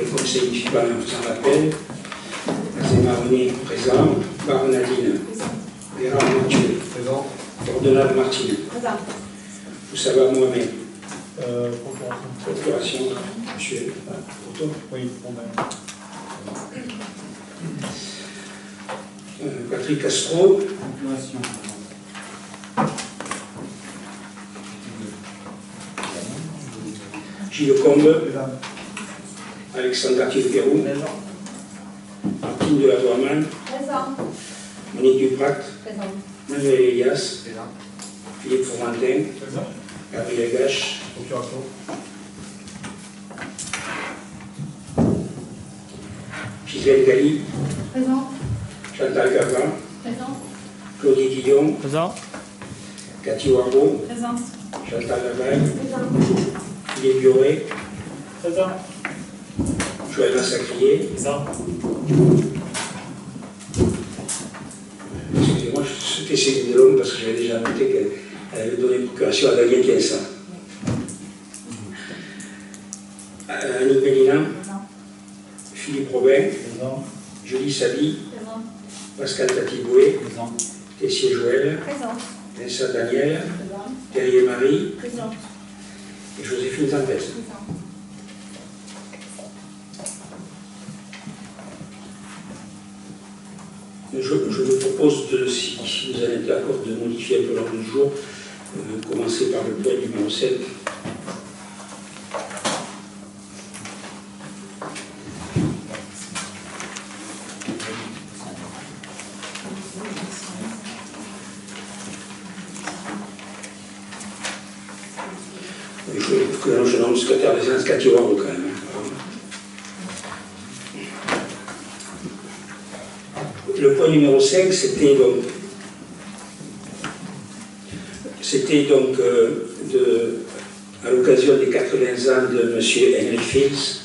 le conseil municipal en faisant l'appel. Azema René, présent. Barre Nadine. Gérard Mathieu. Présent. Ordonnable Martine. Présent. Moussaba Mohamed. Procuration. Procuration. Monsieur. Pour toi. Oui, bon Patrick Castro. Procuration. Gilles Combe. Alexandre Thiel-Pérou. Martine de la Douaman. Présent. Monique Duprat. Présent. Manuel Elias. Présent. Philippe Fourantin. Présent. Gabriel Gache. Procuration. Gisèle Gali. Présent. Chantal Gavin. Présent. Claudie Guillon. Présent. Cathy Warbeau. Présent. Chantal Lavalle. Présent. Philippe Bioré. Présent. Joël Massacrier. Présent. Excusez-moi, c'était Céline Delhomme parce que j'avais déjà noté qu'elle avait donné procuration à Daniel Kiensa. Annick Mélina. Présent. Philippe Robin. Présent. Julie Sabi. Présent. Pascal Tatiboué. Présent. Tessier Joël. Présent. Vincent Daniel. Présent. Terrier Marie. Présent. Et Joséphine Tempest. Présent. Je vous propose, si vous avez d'accord, de modifier un peu l'ordre du jour, commencer par le point numéro 5. Il faut que je nomme le secrétaire des séances Cathy Warbeau quand même. Le point numéro 5, c'était donc à l'occasion des 80 ans de M. Henry Fields,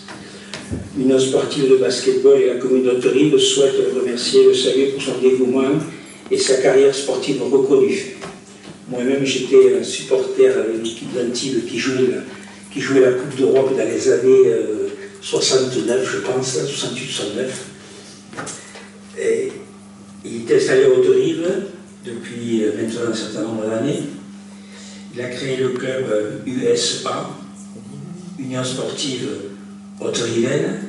l'Union sportive de basketball et la commune d'Auterive souhaitent le remercier et le saluer pour son dévouement et sa carrière sportive reconnue. Moi-même, j'étais un supporter de l'équipe d'Antibes qui jouait la Coupe d'Europe dans les années 69, je pense, 68-69. Et il est installé à Auterive depuis maintenant un certain nombre d'années. Il a créé le club USA, Union Sportive Auterivaine.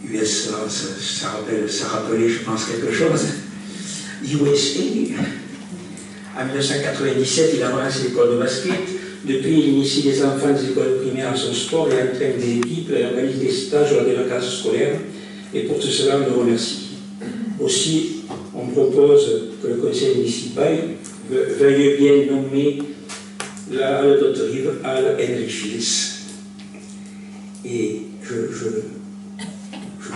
USA, ça rappelait, je pense, quelque chose. USA. En 1997, il a lancé l'école de basket. Depuis, il initie les enfants des écoles primaires à son sport et entraîne des équipes et organise des stages lors des vacances scolaires. Et pour tout cela, on le remercie. Aussi, on propose que le conseil municipal veuille bien nommer la halle d'Auterive Halle Henry Fields. Et je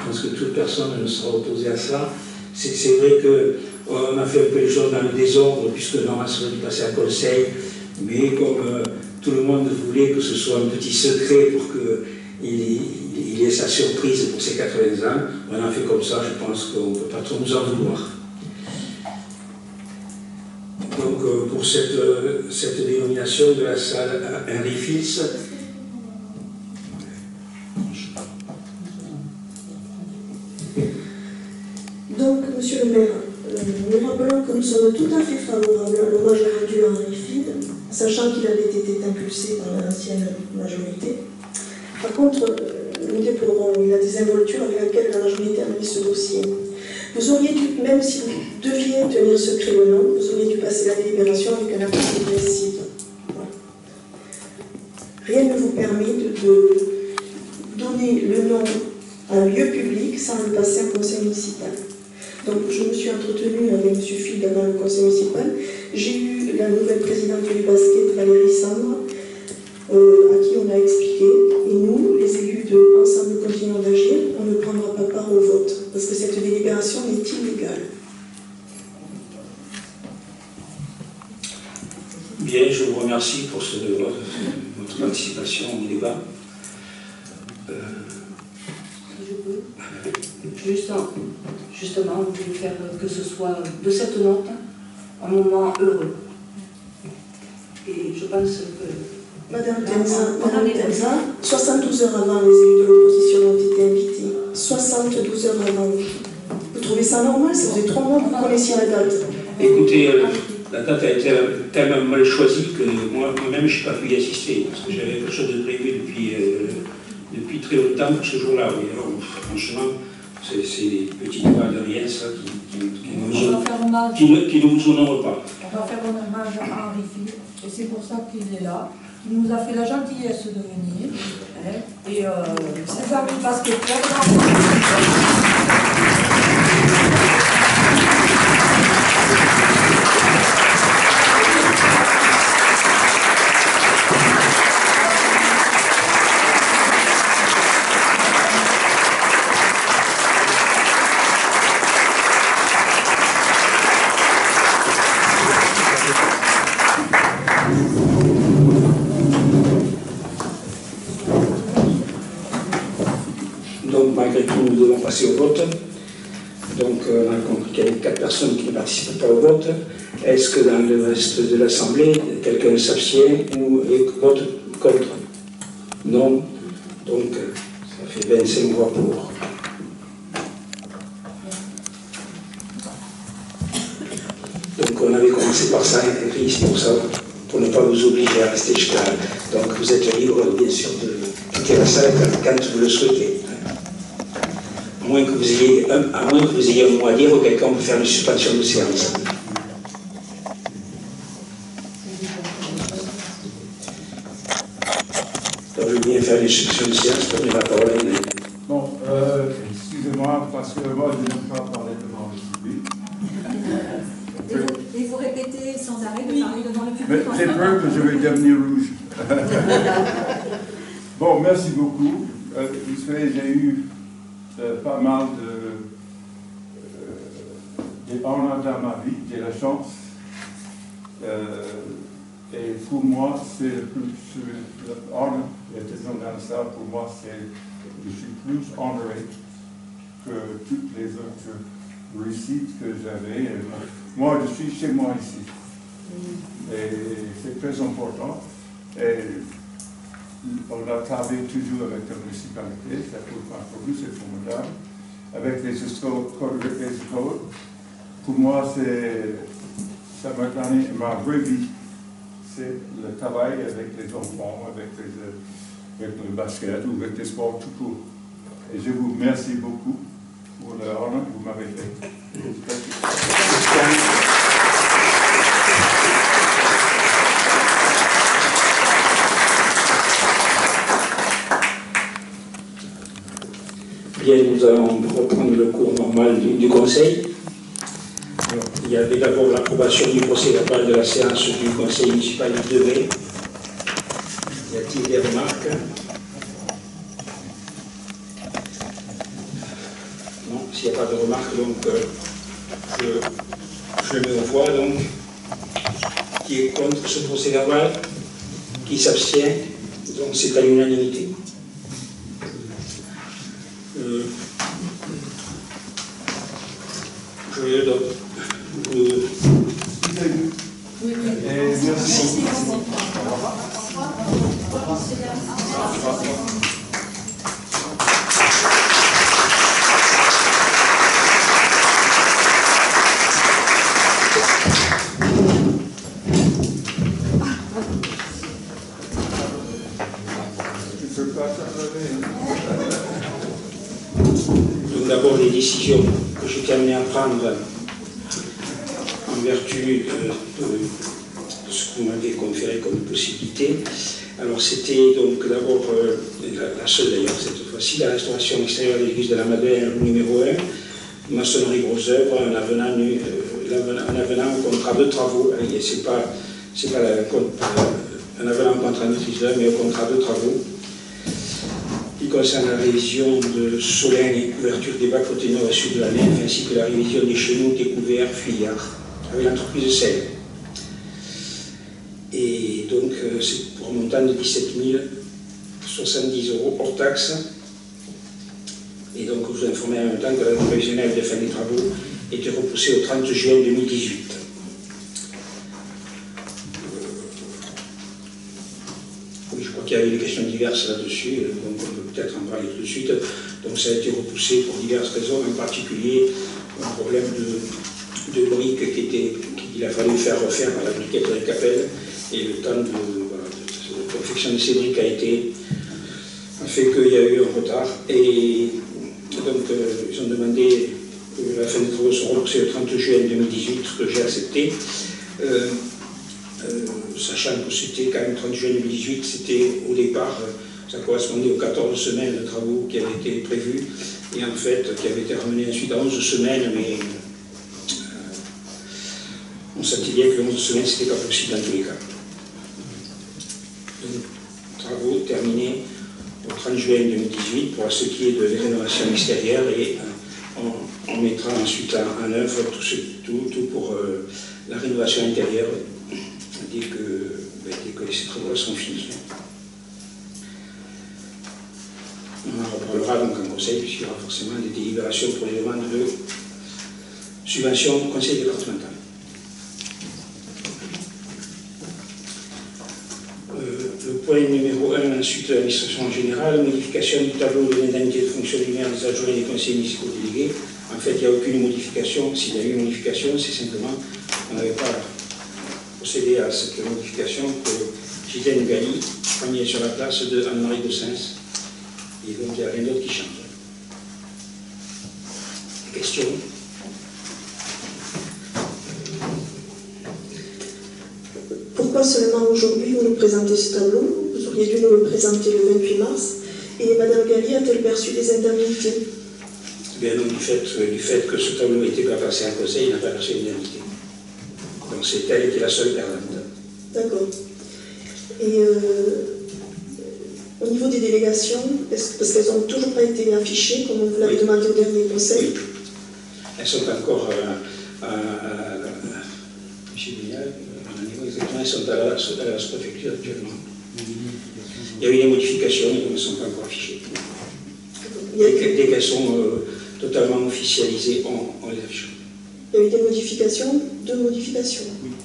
pense que toute personne ne sera opposée à ça. C'est vrai qu'on a fait un peu les choses dans le désordre, puisque normalement ça aurait dû passer à conseil, mais comme tout le monde voulait que ce soit un petit secret pour qu'il ait sa surprise pour ses 80 ans, on a fait comme ça, je pense qu'on ne peut pas trop nous en vouloir. Donc pour cette dénomination de la salle Henry Fields, donc, Monsieur le maire, nous rappelons que nous sommes tout à fait favorables à l'hommage rendu à Henry Fields, sachant qu'il avait été impulsé par l'ancienne majorité. Par contre, nous déplorons, il y a des involtures avec lesquelles la majorité a mis ce dossier. Vous auriez dû, même si vous deviez tenir secret le nom, vous auriez dû passer la délibération avec un acte de principe. Voilà. Rien ne vous permet de donner le nom à un lieu public sans le passer au conseil municipal. Donc je me suis entretenue avec M. Phil dans le conseil municipal. J'ai eu la nouvelle présidente du basket, Valérie Sambre, à qui on a expliqué. Et nous, les élus de Ensemble Continuons d'Agir, on ne prendra pas part au vote, parce que cette délibération est illégale. bien, je vous remercie pour votre participation au débat. Je peux. Justement, on voulait faire que ce soit de cette note un moment heureux. Et je pense que Madame Tenza, 72 heures avant, les élus de l'opposition ont été invités. 72 heures avant. Vous trouvez ça normal? Ça faisait 3 mois que vous connaissiez la date. Écoutez, la date a été tellement mal choisie que moi-même je n'ai pas pu y assister, parce que j'avais quelque chose de prévu depuis très longtemps pour ce jour-là. Oui. Alors, franchement, c'est des petites balles de rien, ça, qui ne vous honorent pas. On va faire un hommage à Henri Phil, et c'est pour ça qu'il est là. Il nous a fait la gentillesse de venir. Et ses amis basketteurs. Donc, malgré tout, nous devons passer au vote. Donc, on a compris qu'il y avait 4 personnes qui ne participent pas au vote. Est-ce que dans le reste de l'Assemblée, quelqu'un s'abstient ou vote contre? Non. Donc, ça fait 25 voix pour. Donc, on avait commencé par ça, et c'est pour ça, pour ne pas vous obliger à rester jusqu'à là. Donc, vous êtes libre, bien sûr, de quitter la salle quand vous le souhaitez. À moins que vous ayez un mot à dire, ou quelqu'un peut faire une suspension de séance. Donc, je viens faire une suspension de séance pour donner la parole à Hélène. Bon, excusez-moi, parce que moi, je n'aime pas parler devant le public. Et vous répétez sans arrêt de parler devant le public. Mais j'ai peur que je vais devenir rouge. Bon, merci beaucoup. Vous savez, j'ai eu pas mal d'honneur dans ma vie, j'ai la chance. Et pour moi, c'est le plus honneur d'être dans ça. Pour moi, je suis plus honoré que toutes les autres réussites que j'avais. Moi, je suis chez moi ici. Et c'est très important. Et on a travaillé toujours avec la municipalité, ça pour nous c'est formidable. Avec les écoles, pour moi, ça m'a donné ma vraie vie. C'est le travail avec les enfants, avec le basket ou avec les sports tout court. Et je vous remercie beaucoup pour l'honneur que vous m'avez fait. Bien, nous allons reprendre le cours normal du Conseil. Alors, il y avait d'abord l'approbation du procès-verbal de la séance du Conseil municipal de mai. Y a-t-il des remarques? Non, s'il n'y a pas de remarques, donc je mets aux voix, donc, qui est contre ce procès-verbal, qui s'abstient, donc c'est à l'unanimité. Je le donne. Merci. Donc d'abord les décisions que je suis amené à prendre en vertu de ce que vous m'avez conféré comme possibilité. Alors c'était donc d'abord la seule d'ailleurs cette fois-ci, la restauration extérieure de l'église de la Madeleine numéro 1, maçonnerie gros œuvre, un avenant au contrat de travaux. C'est pas un avenant au contrat de maîtrise d'œuvre, mais au contrat de travaux, qui concerne la révision de Solène et couverture des bacs côté nord et sud de la nef, ainsi que la révision des chenaux découverts Fuyard, avec l'entreprise Selle. Et donc, c'est pour un montant de 17 070 € hors taxe. Et donc, vous informez en même temps que la date prévisionnelle de fin des travaux était repoussée au 30 juin 2018. il y a eu des questions diverses là-dessus, donc on peut peut-être en parler tout de suite. Donc ça a été repoussé pour diverses raisons, en particulier un problème de briques qu'il a fallu faire refaire par la briquette de Capelle, et le temps de confection de ces briques a fait qu'il y a eu un retard, et donc ils ont demandé que la fin des travaux soit repoussée le 30 juin 2018, ce que j'ai accepté. Sachant que c'était quand même 30 juin 2018, c'était au départ, ça correspondait aux 14 semaines de travaux qui avaient été prévus, et en fait qui avaient été ramenés ensuite à 11 semaines, mais on sentait bien que 11 semaines c'était pas possible dans tous les cas. Donc, travaux terminés au 30 juin 2018 pour ce qui est de la rénovation extérieure, et on mettra ensuite en œuvre tout pour la rénovation intérieure dès que ces travaux sont finis. On en reparlera donc en conseil, puisqu'il y aura forcément des délibérations pour les demandes de subvention au conseil départemental. Le point numéro 1, ensuite, l'administration générale, modification du tableau de l'indemnité de fonction lumière des adjoints et des conseillers municipaux délégués. En fait, il n'y a aucune modification. S'il y a eu une modification, c'est simplement qu'on n'avait pas procédé à cette modification que Gilles Gali a mis sur la place de Anne-Marie de Sens. Et donc, il n'y a rien d'autre qui change. Question? Pourquoi seulement aujourd'hui vous nous présentez ce tableau? Vous auriez dû nous le présenter le 28 mars. Et Mme Gali a-t-elle perçu des indemnités? Bien non, du fait que ce tableau n'était pas passé en conseil, il n'a pas perçu d'indemnité. Donc c'est elle qui est la seule perdante. D'accord. Et au niveau des délégations, parce qu'elles n'ont toujours pas été affichées, comme on vous l'avait demandé au dernier conseil? Oui. Elles sont encore elles sont à la sous-préfecture actuellement. Il y a eu des modifications, mais elles ne sont pas encore affichées. Dès qu'elles sont totalement officialisées, on les affiche. Il y a eu des modifications, 2 modifications.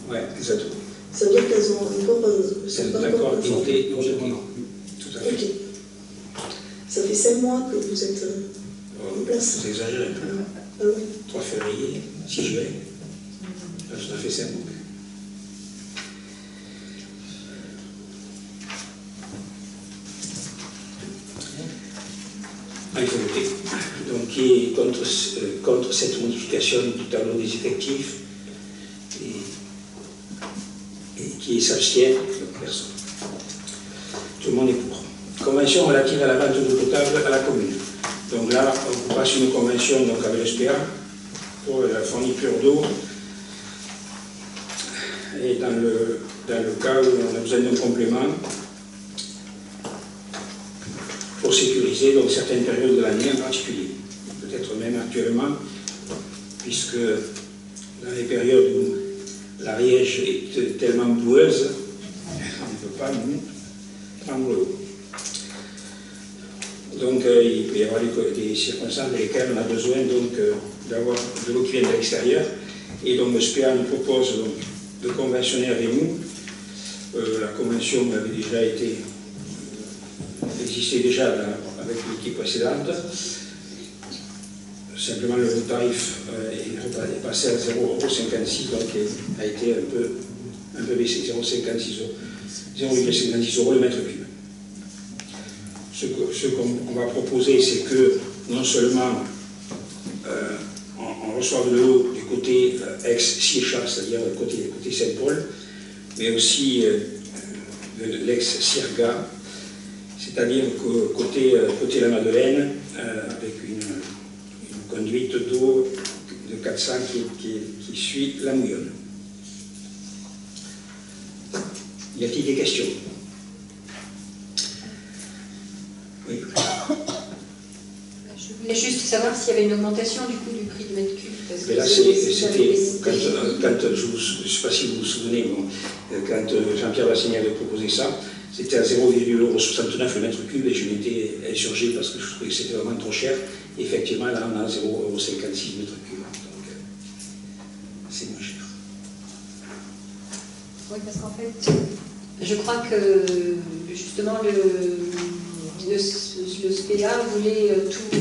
Oui, exactement. Ça veut dire qu'elles ont encore... C'est d'accord, été non. Tout à fait. Ok. Ça fait 5 mois que vous êtes en place. Vous exagérez un peu. Ah oui. 3 février, 6 juin. Ça fait 5 mois. Il faut voter. Donc, qui est contre cette modification du tableau des effectifs et qui s'abstient? Personne. Tout le monde est pour. Convention relative à la vente d'eau potable à la commune. Donc là, on passe une convention donc, avec l'SPA pour la fourniture d'eau. Et dans le cas où on a besoin d'un complément, pour sécuriser donc, certaines périodes de l'année en particulier, peut-être même actuellement, puisque dans les périodes où l'Ariège est tellement boueuse, on ne peut pas nous prendre l'eau. Donc il peut y avoir des circonstances dans lesquelles on a besoin d'avoir de l'eau qui vient de l'extérieur, et donc le SPA nous propose donc, de conventionner avec nous. La convention avait déjà existait déjà avec l'équipe précédente. Simplement le tarif est passé à 0,56 €, donc a été un peu baissé, 0,56 € le mètre cube. Ce qu'on va proposer, c'est que non seulement on reçoive de l'eau du côté ex-Siéchat, c'est-à-dire côté Saint-Paul, mais aussi de l'ex-Sirga, c'est-à-dire côté la Madeleine, avec une conduite d'eau de 400 qui suit la Mouillonne. Y a-t-il des questions? Oui. Je voulais juste savoir s'il y avait une augmentation du coût du prix du mètre cube. Parce que Mais là, c'était quand je ne sais pas si vous vous souvenez, bon, quand Jean-Pierre Bassini avait proposé ça, c'était à 0,69 € le mètre cube et je m'étais insurgé parce que je trouvais que c'était vraiment trop cher. Et effectivement, là, on a 0,56 € mètre cube, donc c'est moins cher. Oui, parce qu'en fait, je crois que justement le SPA voulait tout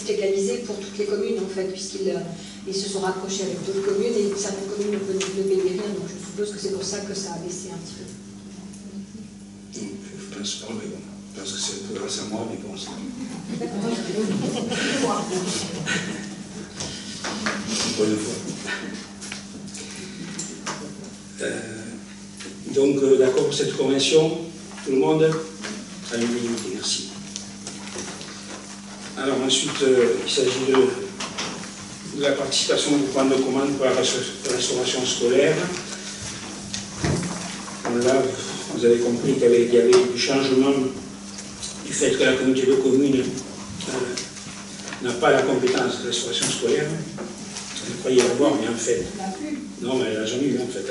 égaliser pour toutes les communes, en fait, puisqu'ils se sont rapprochés avec d'autres communes et certaines communes ne payaient rien, donc je suppose que c'est pour ça que ça a baissé un petit peu. Je pense pas, mais bon, je pense que c'est un peu grâce à moi, mais bon, c'est bonne fois. Donc, d'accord pour cette convention, tout le monde à l'unanimité, merci. Alors ensuite, il s'agit de la participation au groupement de commande pour la restauration scolaire. Bon, là, vous avez compris qu'il y avait du changement du fait que la communauté de communes n'a pas la compétence de restauration scolaire. Je croyais l'avoir, mais en fait, non, mais elle n'a jamais eu en fait.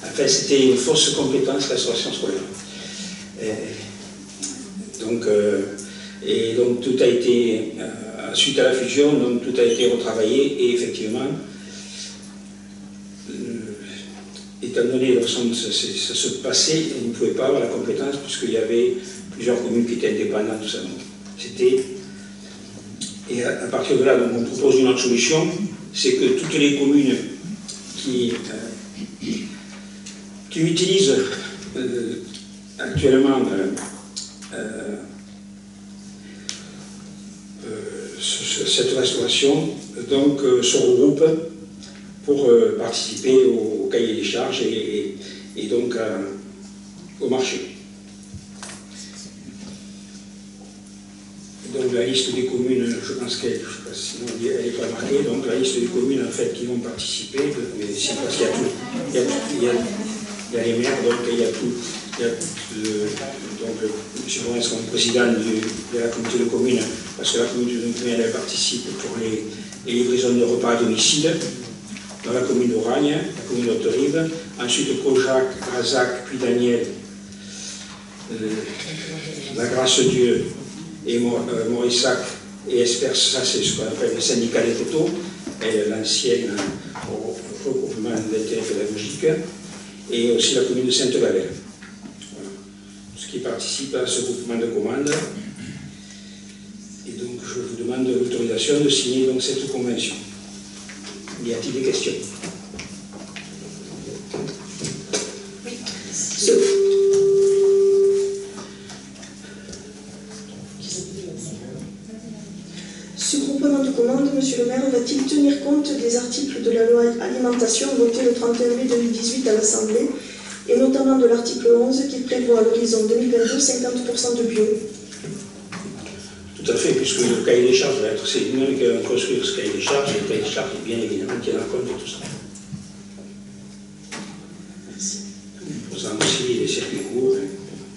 En fait, c'était une fausse compétence restauration scolaire. Et donc tout a été, suite à la fusion, donc tout a été retravaillé et effectivement, étant donné que ça se passait, il ne pouvait pas avoir la compétence puisqu'il y avait plusieurs communes qui étaient indépendantes, tout ça. Et à partir de là, donc, on propose une autre solution, c'est que toutes les communes qui utilisent actuellement cette restauration donc, se regroupent pour participer au cahier des charges et donc au marché. Donc la liste des communes, je pense qu'elle n'est pas marquée, donc la liste des communes en fait qui vont participer, mais c'est parce qu'il y a tout, il y a les maires, donc il y a tout, donc M. Bourrin sera le président de la communauté de communes, parce que la communauté de communes elle participe pour les livraisons de repas à domicile, dans la commune d'Oragne, la commune d'Haute-Rive, ensuite Caujac, Grazac, puis Daniel, la Grâce-Dieu, et Morissac et Espers, ça c'est ce qu'on appelle le syndicat des photos, et l'ancienne regroupement d'intérêt pédagogique, et aussi la commune de Sainte-Valère. Voilà. Ce qui participe à ce groupement de commandes. Et donc je vous demande l'autorisation de signer donc, cette convention. Y a-t-il des questions? Ce groupement de commandes, Monsieur le maire, va-t-il tenir compte des articles de la loi alimentation votée le 31 mai 2018 à l'Assemblée, et notamment de l'article 11 qui prévoit à l'horizon 2022 50% de bio? Tout à fait, puisque le cahier des charges va être, c'est nous qui allons construire ce cahier des charges, et le cahier des charges, bien évidemment, qui tiendra compte de tout ça. Pour ça aussi, les circuits courts.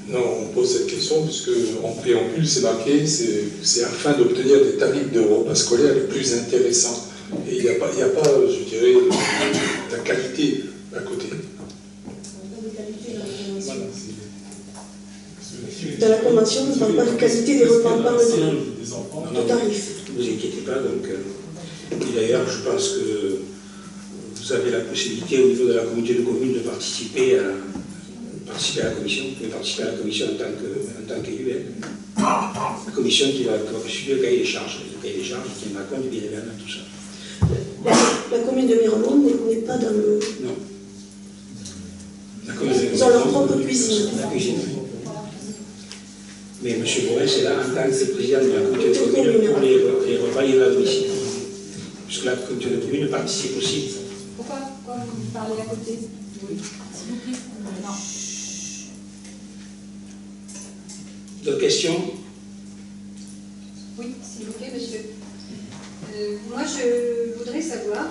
Non, on pose cette question puisque en préambule, c'est marqué, c'est afin d'obtenir des tarifs de repas scolaires les plus intéressants. Et il n'y a pas, je dirais, la qualité à côté. Dans la convention, on ne parle pas de qualité des repas, on parle de tarifs. Ne vous inquiétez pas, donc. Et d'ailleurs, je pense que vous avez la possibilité au niveau de la communauté de communes de participer à la commission, et participer à la commission en tant qu'élu. La commission qui va suivre le cahier des charges. Le cahier des charges qui tiendra compte bien évidemment de tout ça. La commune de Miramont n'est pas dans le... Non. Ils ont leur propre cuisine. La cuisine, oui. Mais M. Bourrin, c'est là en tant que président de la communauté de communes pour les repas livrés à domicile. Puisque la communauté de communes participe aussi. Pourquoi vous parlez à côté? Oui. S'il vous plaît. Non. D'autres questions? Oui, s'il vous plaît, monsieur. Moi, je voudrais savoir,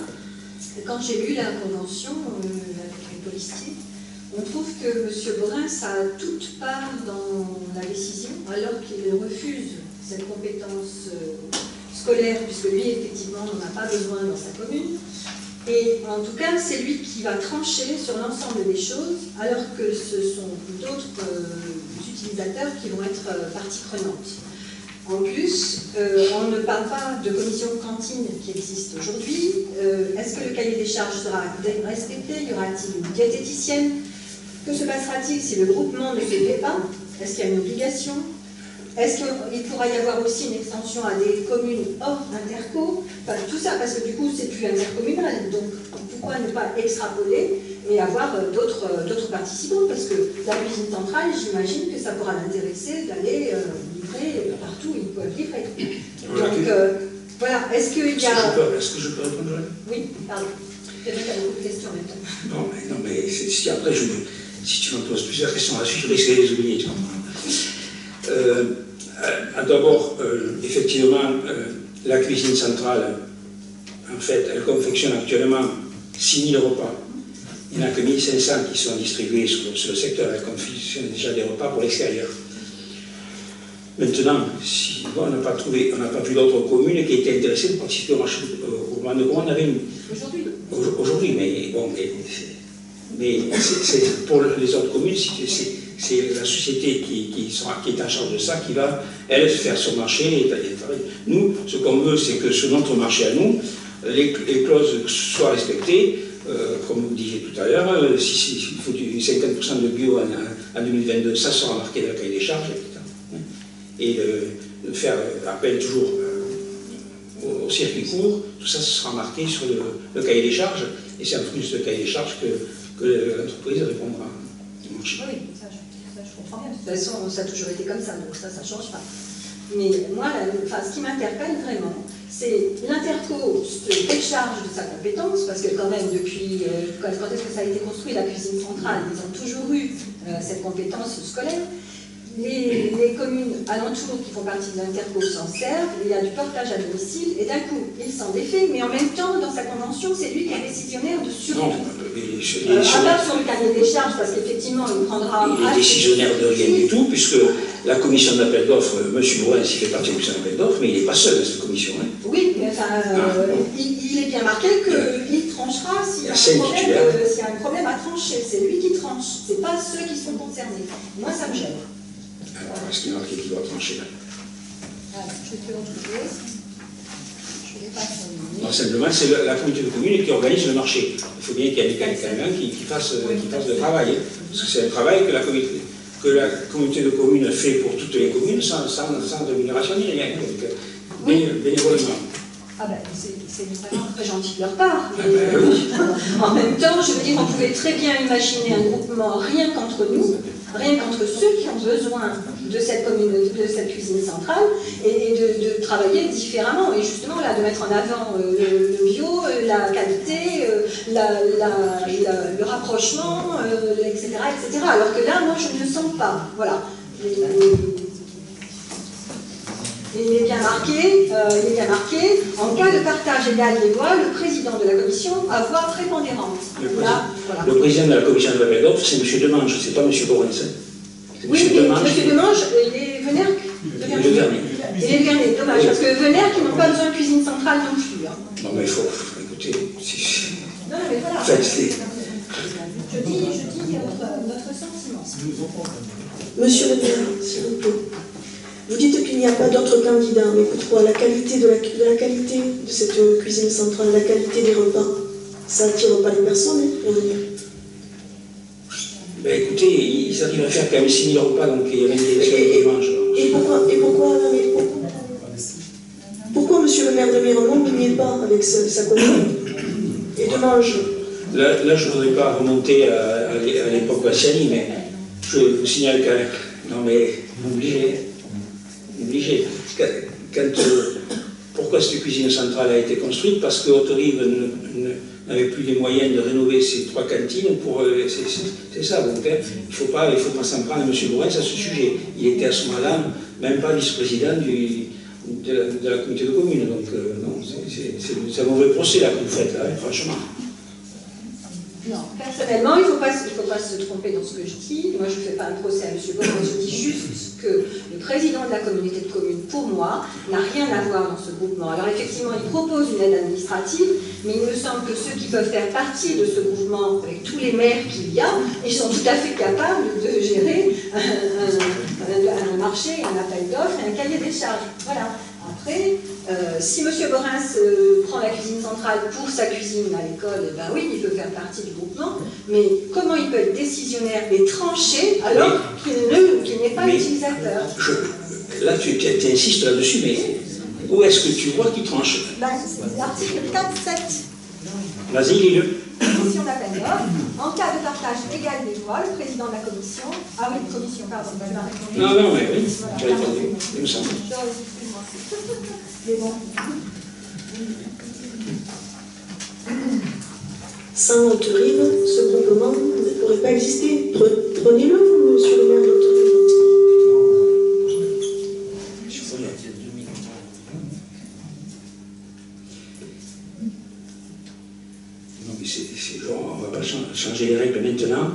quand j'ai lu la convention avec les policiers, on trouve que M. Bourrin a toute part dans la décision, alors qu'il refuse cette compétence scolaire, puisque lui, effectivement, n'en a pas besoin dans sa commune. Et en tout cas, c'est lui qui va trancher sur l'ensemble des choses, alors que ce sont d'autres utilisateurs qui vont être partie prenante. En plus, on ne parle pas de commission de cantine qui existe aujourd'hui. Est-ce que le cahier des charges sera respecté? Y aura-t-il une diététicienne? Que se passera-t-il si le groupement ne se fait pas? Est-ce qu'il y a une obligation? Est-ce qu'il pourra y avoir aussi une extension à des communes hors interco? Enfin, tout ça, parce que du coup, c'est plus intercommunal. Donc, pourquoi ne pas extrapoler et avoir d'autres participants? Parce que la cuisine centrale, j'imagine que ça pourra l'intéresser d'aller livrer partout où ils peuvent livrer. Donc, voilà. Est-ce qu'il y a... Est-ce que je peux répondre? Oui, pardon. Peut-être qu'il y a beaucoup de questions maintenant. Non, mais si après, si tu me poses plusieurs questions là-dessus, je risque de les oublier, tu comprends. D'abord, effectivement, la cuisine centrale, en fait, elle confectionne actuellement 6 000 repas. Il n'y en a que 1 500 qui sont distribués sur le secteur. Elle confectionne déjà des repas pour l'extérieur. Maintenant, si on n'a pas vu d'autres communes qui étaient intéressées de participer au marché au mois de commande, on avait une. Aujourd'hui, mais bon, mais c'est pour les autres communes, c'est la société qui est en charge de ça, qui va, elle, faire son marché et travailler. Nous, ce qu'on veut, c'est que sur notre marché à nous, les clauses soient respectées, comme vous disiez tout à l'heure, s'il faut du 50% de bio en 2022, ça sera marqué dans le cahier des charges, etc. Et de faire appel toujours au circuit court, tout ça sera marqué sur le cahier des charges, et c'est en plus de cahier des charges que l'entreprise répondra au marché. Oui, ça je comprends bien. De toute façon, ça a toujours été comme ça, donc ça ne change pas. Mais moi, ce qui m'interpelle vraiment, c'est l'interco se décharge de sa compétence, parce que quand même, depuis, quand est-ce que ça a été construit, la cuisine centrale, ils ont toujours eu cette compétence scolaire. Les communes alentours qui font partie de l'interco s'en servent, il y a du portage à domicile, et d'un coup, il s'en défait, mais en même temps, dans sa convention, c'est lui qui est décisionnaire de surtout. À part sur le cahier des charges, parce qu'effectivement, il prendra... Il est décisionnaire de rien du tout, puisque la commission d'appel d'offres, M. Bourrin, il fait partie de la commission d'appel d'offres, mais il n'est pas seul dans cette commission. Hein. Oui, mais enfin, il est bien marqué qu'il tranchera s'il y a un problème à trancher. C'est lui qui tranche, c'est pas ceux qui sont concernés. Moi, ça me gêne. Alors, est-ce qu'il y a marqué qui doit trancher là? Je fais autre chose. Je vais pas terminer. Non, simplement, c'est la communauté de communes qui organise le marché. Il faut bien qu'il y ait quelqu'un qui fasse le travail. Hein. Parce que c'est un travail que la communauté de communes fait pour toutes les communes sans rémunération ni rien. Donc, bénévolement. Ah ben, c'est vraiment très gentil de leur part. Mais, en même temps, je veux dire, on pouvait très bien imaginer un groupement rien qu'entre nous, rien qu'entre ceux qui ont besoin de cette cuisine centrale, et de travailler différemment. Et justement, là, de mettre en avant le bio, la qualité, le rapprochement, etc., etc. Alors que là, moi, je ne le sens pas. Voilà. Il est bien marqué, en cas de partage égal des voix, le président de la commission a voix prépondérante. Le président de la commission de l'appel d'offres, c'est M. Demange, c'est pas M. Bourrin. Oui, M. Demange, il est Venerc. Il est Vernet, dommage, parce que Venerc, ils n'ont pas besoin de cuisine centrale non plus. Hein. Non, mais il faut écouter. Non, mais voilà. En fait, je dis notre sentiment. Monsieur le maire, s'il vous plaît. Vous dites qu'il n'y a pas d'autres candidats, mais pourquoi la qualité de cette cuisine centrale, la qualité des repas, ça n'attire pas les personnes pour venir? Ben écoutez, ils arrivent à faire quand même 6 000 repas, donc il y a même des personnes qui mangent. Pourquoi monsieur le maire de Miremont n'y est pas avec sa commune et de mange? Là, je ne voudrais pas remonter à l'époque Bassiani, mais je vous signale que... Non mais, obligé. Pourquoi cette cuisine centrale a été construite? Parce que Haute-Rive n'avait plus les moyens de rénover ses 3 cantines. C'est ça, donc hein, il ne faut pas s'en prendre à M. Bourrin à ce sujet. Il était à ce moment-là même pas vice-président de la communauté de communes. Donc non, c'est un mauvais procès là que vous faites, là, franchement. Non, personnellement, il ne faut pas se tromper dans ce que je dis. Moi, je ne fais pas un procès à M. Bourrin, je dis juste que le président de la communauté de communes, pour moi, n'a rien à voir dans ce groupement. Alors effectivement, il propose une aide administrative, mais il me semble que ceux qui peuvent faire partie de ce groupement, avec tous les maires qu'il y a, ils sont tout à fait capables de gérer un marché, un appel d'offres et un cahier des charges. Voilà. après. Si M. Borins prend la cuisine centrale pour sa cuisine à l'école, ben oui, il peut faire partie du groupement, mais comment il peut être décisionnaire et trancher alors qu'il n'est pas utilisateur? Là, tu insistes là-dessus, mais où est-ce que tu vois qu'il tranche? C'est l'article 4.7. Vas-y, lis-le. Commission d'appel d'offres. En cas de partage égal des voix, le président de la commission. Ah oui, commission, pardon, tu m'as répondu. Non, oui, Voilà, tu as répondu, il me semble. Excuse-moi. Mais bon. Sans Haute-Rive, ce groupement ne pourrait pas exister. Prenez-le, vous, monsieur le maire d'Haute-Rive. Non, mais on ne va pas changer les règles maintenant.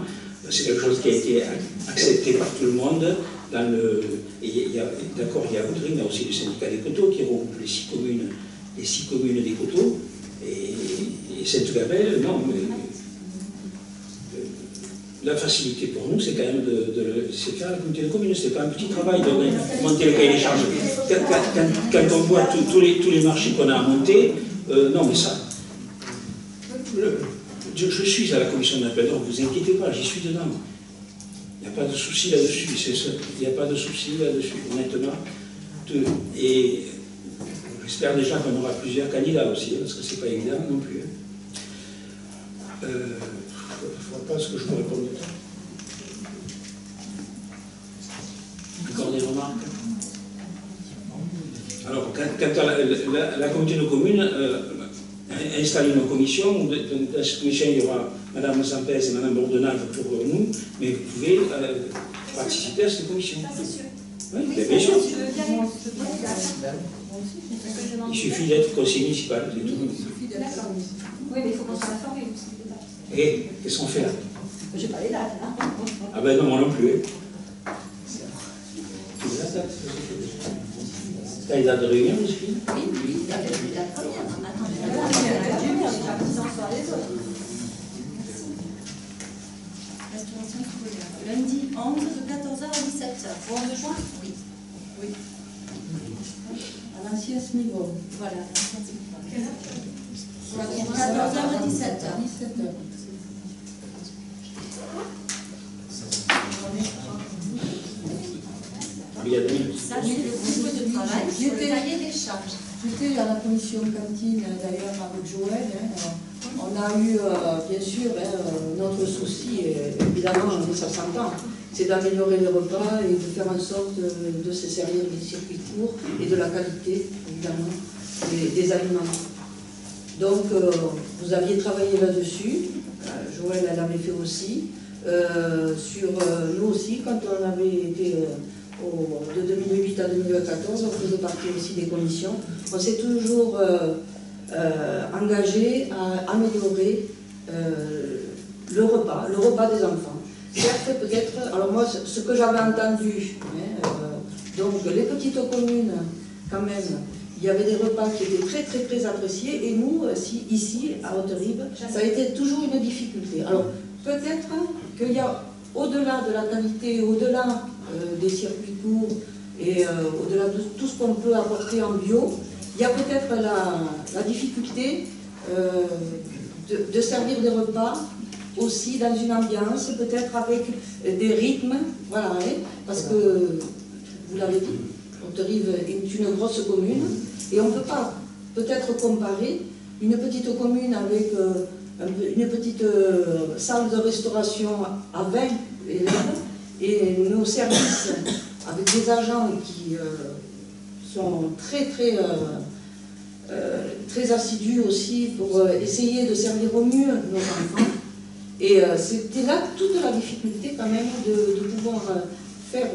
C'est quelque chose qui a été accepté par tout le monde. D'accord, il y a Haute-Rive, mais aussi le syndicat des coteaux qui regroupe les 6 communes des coteaux. Et Sainte-Gabelle, non, mais la facilité pour nous, c'est quand même c'est faire la communauté de communes. C'est pas un petit travail de monter le cahier des charges. Quand on voit tous les marchés qu'on a à monter, non, mais ça. Je suis à la commission d'appel d'offres, ne vous inquiétez pas, j'y suis dedans. Il n'y a pas de souci là-dessus, il n'y a pas de souci là-dessus, honnêtement. Et j'espère déjà qu'on aura plusieurs candidats aussi, parce que c'est pas évident non plus. Je ne vois pas ce que je peux répondre d'autre. Encore des remarques? Alors, quand la communauté de communes installer une commission, dans cette commission il y aura Mme Sampez et Mme Bordenave pour nous, mais vous pouvez participer à cette commission. Ça, c'est sûr. Oui, bien sûr. Je veux bien Il suffit d'être conseiller municipal, c'est tout. D'accord. Oui, mais il faut qu'on soit informé aussi. Et qu'est-ce qu'on fait là? Je n'ai pas les dates. Hein. Ah ben non, moi non plus. T'as les dates de réunion, Joséphine? Oui, il y avait la première. Attendez, lundi 11 de 14h à 17h. 11 juin? Oui. Oui. À l'ancien niveau. Voilà. 14h à 17h. Il y a 2 minutes. Ça, c'est le groupe de travail sur le cahier des charges. J'étais à la commission cantine d'ailleurs avec Joël. On a eu bien sûr notre souci, évidemment, ça s'entend, c'est d'améliorer les repas et de faire en sorte de se servir des circuits courts et de la qualité, évidemment, des aliments. Donc, vous aviez travaillé là-dessus, Joël elle l'avait fait aussi, sur nous aussi, quand on avait été de 2008 à 2014, on faisait partie aussi des commissions. On s'est toujours engagé à améliorer le repas des enfants. Certes, peut-être, alors moi, ce que j'avais entendu, donc les petites communes, quand même, il y avait des repas qui étaient très très très appréciés, et nous, ici, à Haute-Rive, ça a été toujours une difficulté. Alors, peut-être qu'il y a, au-delà de la qualité, au-delà des circuits courts, et au-delà de tout ce qu'on peut apporter en bio, il y a peut-être la difficulté de servir des repas aussi dans une ambiance, peut-être avec des rythmes, voilà, parce que, vous l'avez dit, Haute-Rive est une grosse commune, et on ne peut pas peut-être comparer une petite commune avec une petite salle de restauration à 20 élèves, et nos services avec des agents qui sont très assidus aussi pour essayer de servir au mieux nos enfants. Et c'était là toute la difficulté quand même de pouvoir faire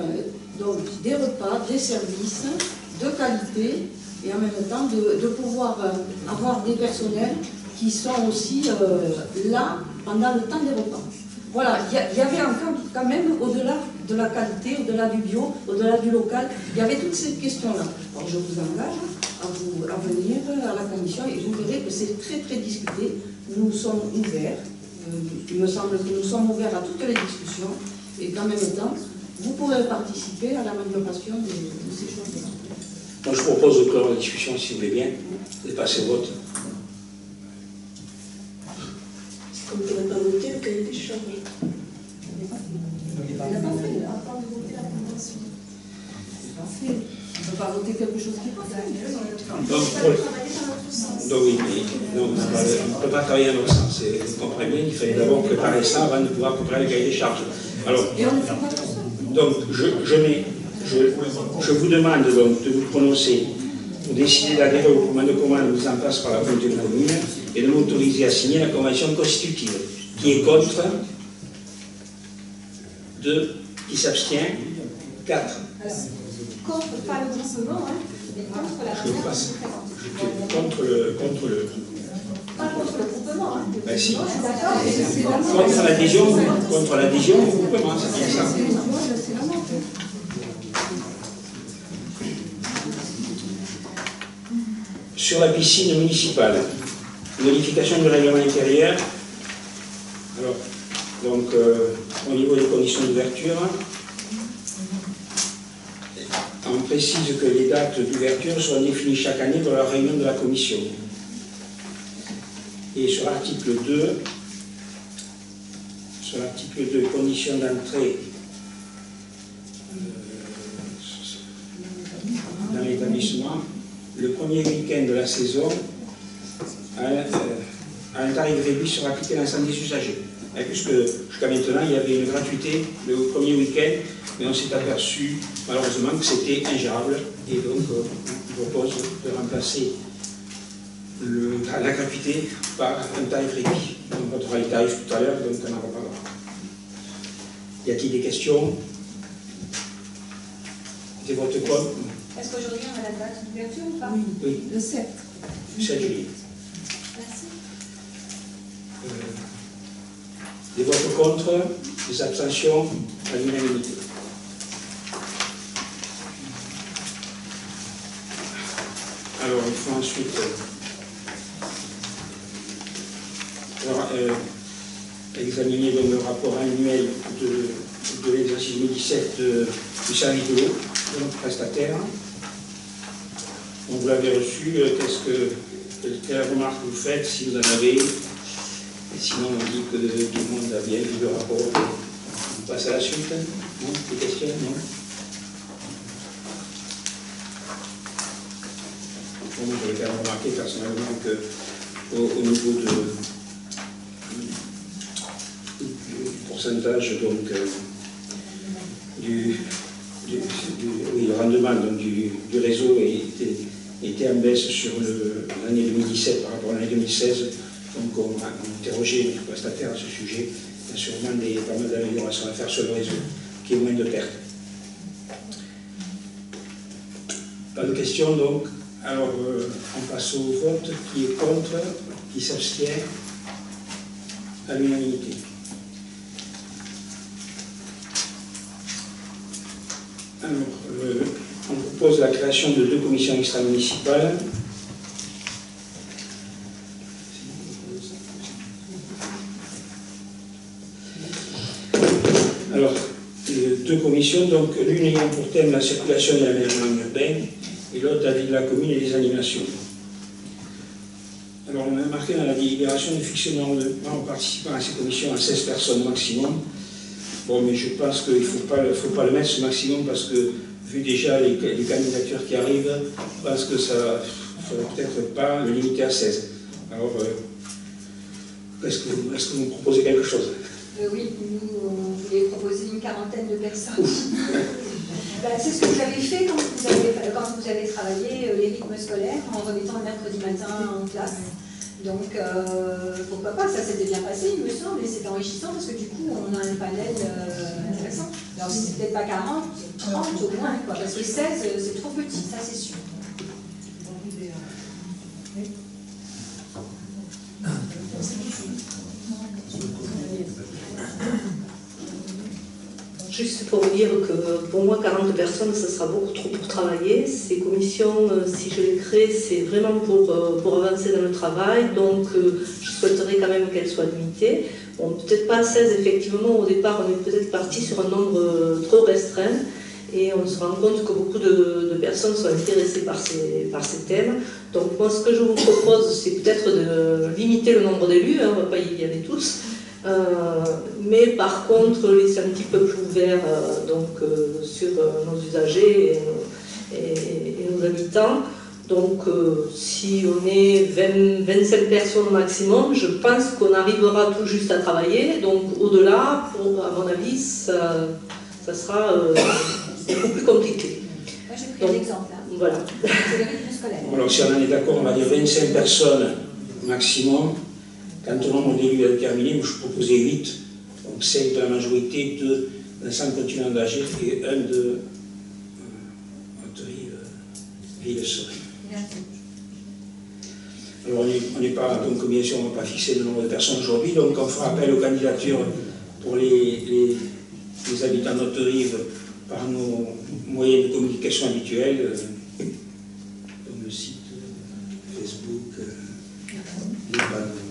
donc, des repas, des services de qualité, et en même temps de pouvoir avoir des personnels qui sont aussi là pendant le temps des repas. Voilà, il y avait encore quand même, au-delà de la qualité, au-delà du bio, au-delà du local, il y avait toutes ces questions-là. Alors je vous engage à venir à la commission, et vous verrez que c'est très très discuté. Nous sommes ouverts, il me semble que nous sommes ouverts à toutes les discussions, et qu'en même temps, vous pourrez participer à l'amélioration de ces choses-là. Donc je propose de clore la discussion, si vous voulez bien, et de passer au vote. Comme tu n'as pas voté le cahier des charges. On n'a pas fait le rapport de voter la convention. On ne peut pas voter quelque chose qui est pas fait. Donc oui, donc, on ne peut pas travailler dans l'autre sens. Vous comprenez bien qu'il fallait d'abord préparer ça avant de pouvoir préparer le cahier des charges. Alors, donc je vous demande donc de vous prononcer pour décider d'adhérer au commande de commande mis en place par la communauté de communes et de m'autoriser à signer la convention constitutive. Qui est contre? 2. Qui s'abstient? 4. Alors, contre, pas le groupement, hein, mais contre la manière dont c'est présenté. Contre le... Pas contre le groupement, hein. Ben si. Moi, je suis d'accord, mais c'est vraiment... Contre l'adhésion au groupement, c'est bien ça. Moi, c'est vraiment... Sur la piscine municipale, modification du règlement intérieur. Alors, donc, au niveau des conditions d'ouverture, on précise que les dates d'ouverture seront définies chaque année dans la réunion de la commission. Et sur l'article 2, conditions d'entrée dans l'établissement, le premier week-end de la saison, un tarif réduit sera appliqué à l'ensemble des usagers. Et puisque jusqu'à maintenant, il y avait une gratuité le premier week-end, mais on s'est aperçu malheureusement que c'était ingérable. Et donc, on propose de remplacer la gratuité par un tarif réduit. On retrouvera les tarifs tout à l'heure, donc on en reparlera. Y a-t-il des questions? Des votes contre? Est-ce qu'aujourd'hui on a la date d'ouverture ou pas? Oui. Le 7. 7 juillet. Merci. Des votes contre, des abstentions, à l'unanimité. Alors, il faut ensuite examiner donc, le rapport annuel de l'exercice 2017 du service de l'eau de notre prestataire. Donc, vous l'avez reçu, quelle remarque vous faites, si vous en avez? Et sinon, on dit que tout le monde a bien vu le rapport. On passe à la suite. Non? Des questions? Non? Bon, moi, j'avais quand même remarqué personnellement qu'au niveau du pourcentage donc, le rendement donc, du réseau était en baisse sur l'année 2017 par rapport à l'année 2016. Donc on a interrogé notre prestataire à ce sujet. Il y a sûrement pas mal d'améliorations à faire sur le réseau, qui est moins de pertes. Pas de questions donc. Alors on passe au vote. Qui est contre? Qui s'abstient? À l'unanimité. Alors, on propose la création de 2 commissions extra-municipales. Alors, 2 commissions, donc l'une ayant pour thème la circulation et l'aménagement urbain, et l'autre l'avis de la commune et les animations. Alors, on a marqué dans la délibération de fixer normalement en participant à ces commissions à 16 personnes maximum. Bon, mais je pense qu'il ne faut pas le mettre ce maximum parce que, vu déjà les candidatures qui arrivent, je pense que ça ne faudrait peut-être pas le limiter à 16. Alors, est-ce que vous me proposez quelque chose? Oui, nous, on voulait proposer une quarantaine de personnes. C'est ce que vous avez fait quand vous avez travaillé les rythmes scolaires en remettant le mercredi matin en classe. Donc, pourquoi pas, ça s'était bien passé, il me semble, et c'est enrichissant parce que du coup, on a un panel intéressant. Alors, si c'est peut-être pas 40, 30 au moins, quoi, parce que 16, c'est trop petit, ça c'est sûr. Juste pour vous dire que pour moi, 40 personnes, ça sera beaucoup trop pour travailler. Ces commissions, si je les crée, c'est vraiment pour avancer dans le travail. Donc, je souhaiterais quand même qu'elles soient limitées. Bon, peut-être pas 16, effectivement. Au départ, on est peut-être parti sur un nombre trop restreint. Et on se rend compte que beaucoup de personnes sont intéressées par ces thèmes. Donc moi, ce que je vous propose, c'est peut-être de limiter le nombre d'élus, hein, on ne va pas y aller tous, mais par contre, laisser un petit peu plus ouvert sur nos usagers et nos habitants. Donc si on est 25 personnes au maximum, je pense qu'on arrivera tout juste à travailler. Donc au-delà, à mon avis, ça sera beaucoup plus compliqué. Moi j'ai pris l'exemple. Hein. Voilà. C'est le rythme scolaire. Alors si on en est d'accord, on va dire 25 personnes maximum. Quand le nombre d'élus est déterminé, moi je proposais 8. Donc 5 de la majorité, 2 d'un centre continuant d'agir et 1 de Ville-Soleil. Alors on n'est pas, donc bien sûr on ne va pas fixer le nombre de personnes aujourd'hui, donc on fera appel aux candidatures pour les habitants de notre rive par nos moyens de communication habituels, comme le site, Facebook, les panneaux,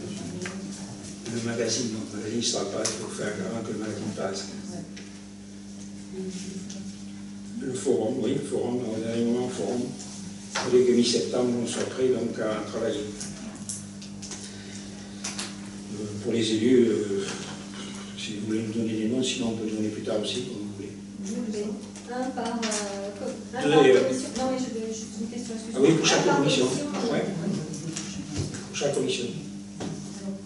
le magazine. Le magazine ne sera pas, il faut faire avant que le magazine passe. Le forum, oui, le forum, au dernier moment, le forum. Il fallait que mi-septembre, on soit prêt donc, à travailler. Pour les élus, si vous voulez nous donner des noms, sinon on peut donner plus tard aussi, comme vous voulez. Un par commission. Non, mais j'ai juste une question. Ah oui, pour chaque commission. Ouais. Pour chaque commission. Alors,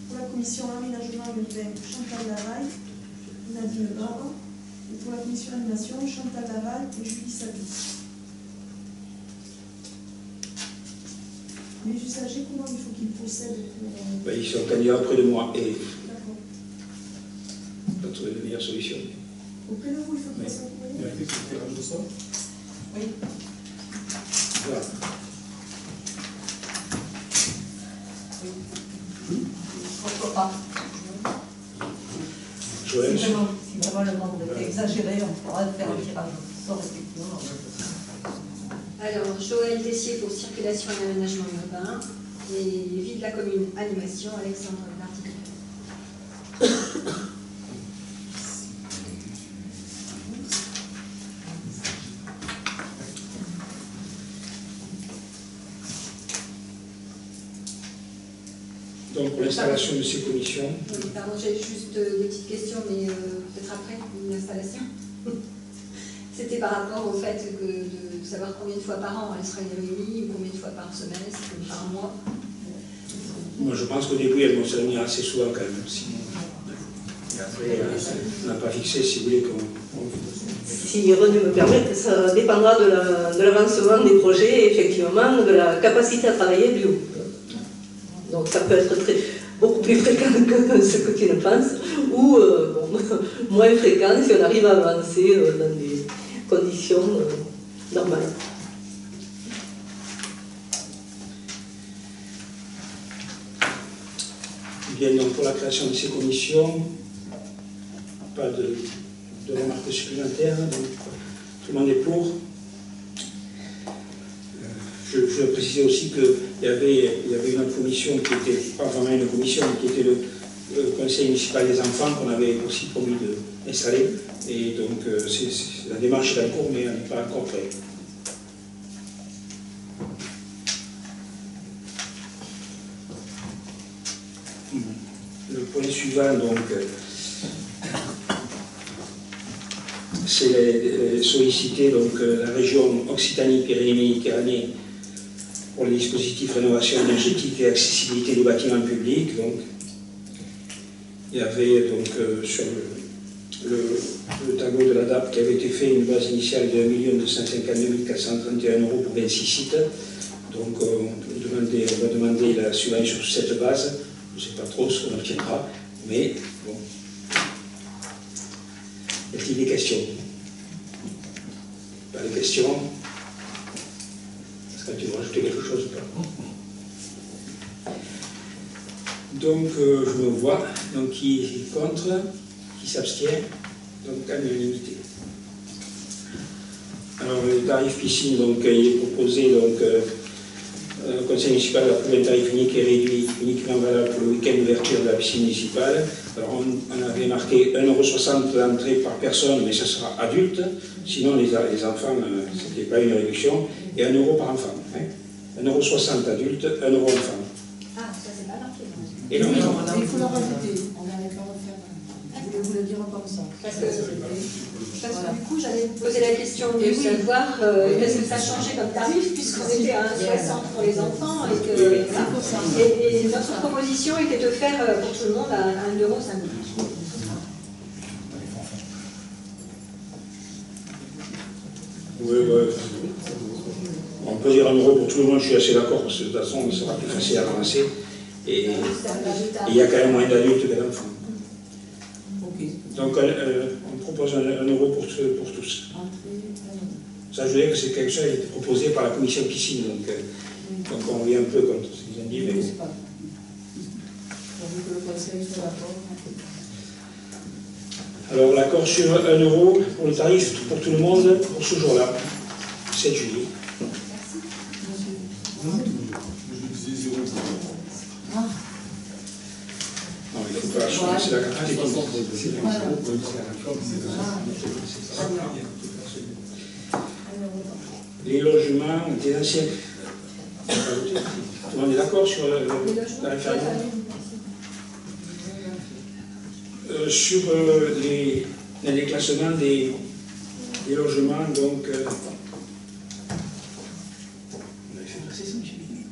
pour la commission aménagement urbain, Chantal Laval, Nadine Brava. Et pour la commission animation, Chantal Laval et Julie Sabi. Les usagers, comment il faut qu'ils procèdent pour... Ils sont candidats auprès de moi et D'accord. on va trouver de meilleures solutions. Auprès de vous, il faut qu'ils soient courriers. Il y a quelque chose qui rage de ça? Oui. Voilà. Pourquoi pas? Joël, Si vraiment le nombre était exagéré, on pourra faire un tirage au sort, effectivement. Alors, Joël Tessier pour circulation et aménagement urbain, et vie de la commune animation, Alexandre Martin. donc pour l'installation de ces commissions, Oui, pardon, j'ai juste des petites questions, mais peut-être après l'installation. C'était par rapport au fait de savoir combien de fois par an elle sera réunie, ou combien de fois par semestre, ou par mois. moi je pense qu'au début elles vont se réunir assez souvent quand même. Sinon, et après, on n'a pas fixé, si vous voulez, Si René me permet, ça dépendra de l'avancement des projets et effectivement de la capacité à travailler du groupe. Donc ça peut être beaucoup plus fréquent que ce que tu ne penses, ou moins fréquent si on arrive à avancer dans des conditions normales. Bien, donc pour la création de ces commissions, pas de remarques supplémentaires, donc tout le monde est pour. Je veux préciser aussi qu'il y avait une autre commission qui n'était pas vraiment une commission, mais qui était le conseil municipal des enfants qu'on avait aussi promis d'installer. Et donc la démarche est en cours, mais elle n'est pas encore prête. Le point suivant, donc, c'est solliciter donc, la région Occitanie-Pyrénées-Méditerranée pour les dispositifs rénovation énergétique et accessibilité des bâtiments publics. Donc, il y avait donc, sur le tableau de la DAP qui avait été fait une base initiale de 1 252 431 € pour 26 sites. Donc on va demander la subvention sur cette base. Je ne sais pas trop ce qu'on obtiendra, mais bon. Y a-t-il des questions? Pas de questions? Est-ce que tu veux rajouter quelque chose ou pas? Donc je me vois, donc qui est contre, qui s'abstient, donc à l'unanimité. Alors le tarif piscine, donc il est proposé donc le conseil municipal a approuvé un tarif unique et réduit, uniquement valable pour le week-end d'ouverture de la piscine municipale. Alors on avait marqué 1,60 € d'entrée par personne, mais ça sera adulte. Sinon les enfants, ce n'était pas une réduction. Et 1 € par enfant. Hein. 1,60 € adulte, 1 € enfant. Ah, ça c'est pas marqué. Et non, Il faut le rajouter. On n'allait pas refaire. Je voulais vous le dire comme ça. Parce que du coup, j'allais vous poser la question de savoir qu'est-ce que ça changeait comme tarif, puisqu'on était à 1,60 pour les enfants, et que et notre proposition était de faire pour tout le monde à 1 € symbolique. Oui, ouais. On peut dire 1 € pour tout le monde, je suis assez d'accord, parce que de toute façon, ça sera plus facile à avancer. Et il y a quand même moins d'adultes que d'enfants. Donc on propose 1 € pour tous. Ça, je veux dire que c'est quelque chose qui a été proposé par la commission piscine, donc on revient un peu contre ce qu'ils ont dit. Mais... Alors l'accord sur 1 € pour le tarif pour tout le monde pour ce jour-là, 7 juillet. Non, il ne faut pas changer, c'est la gratuité. Les logements des anciens. Tout le monde est d'accord sur la référendum sur les classements des logements, donc. On avait fait passer ça, monsieur Billy.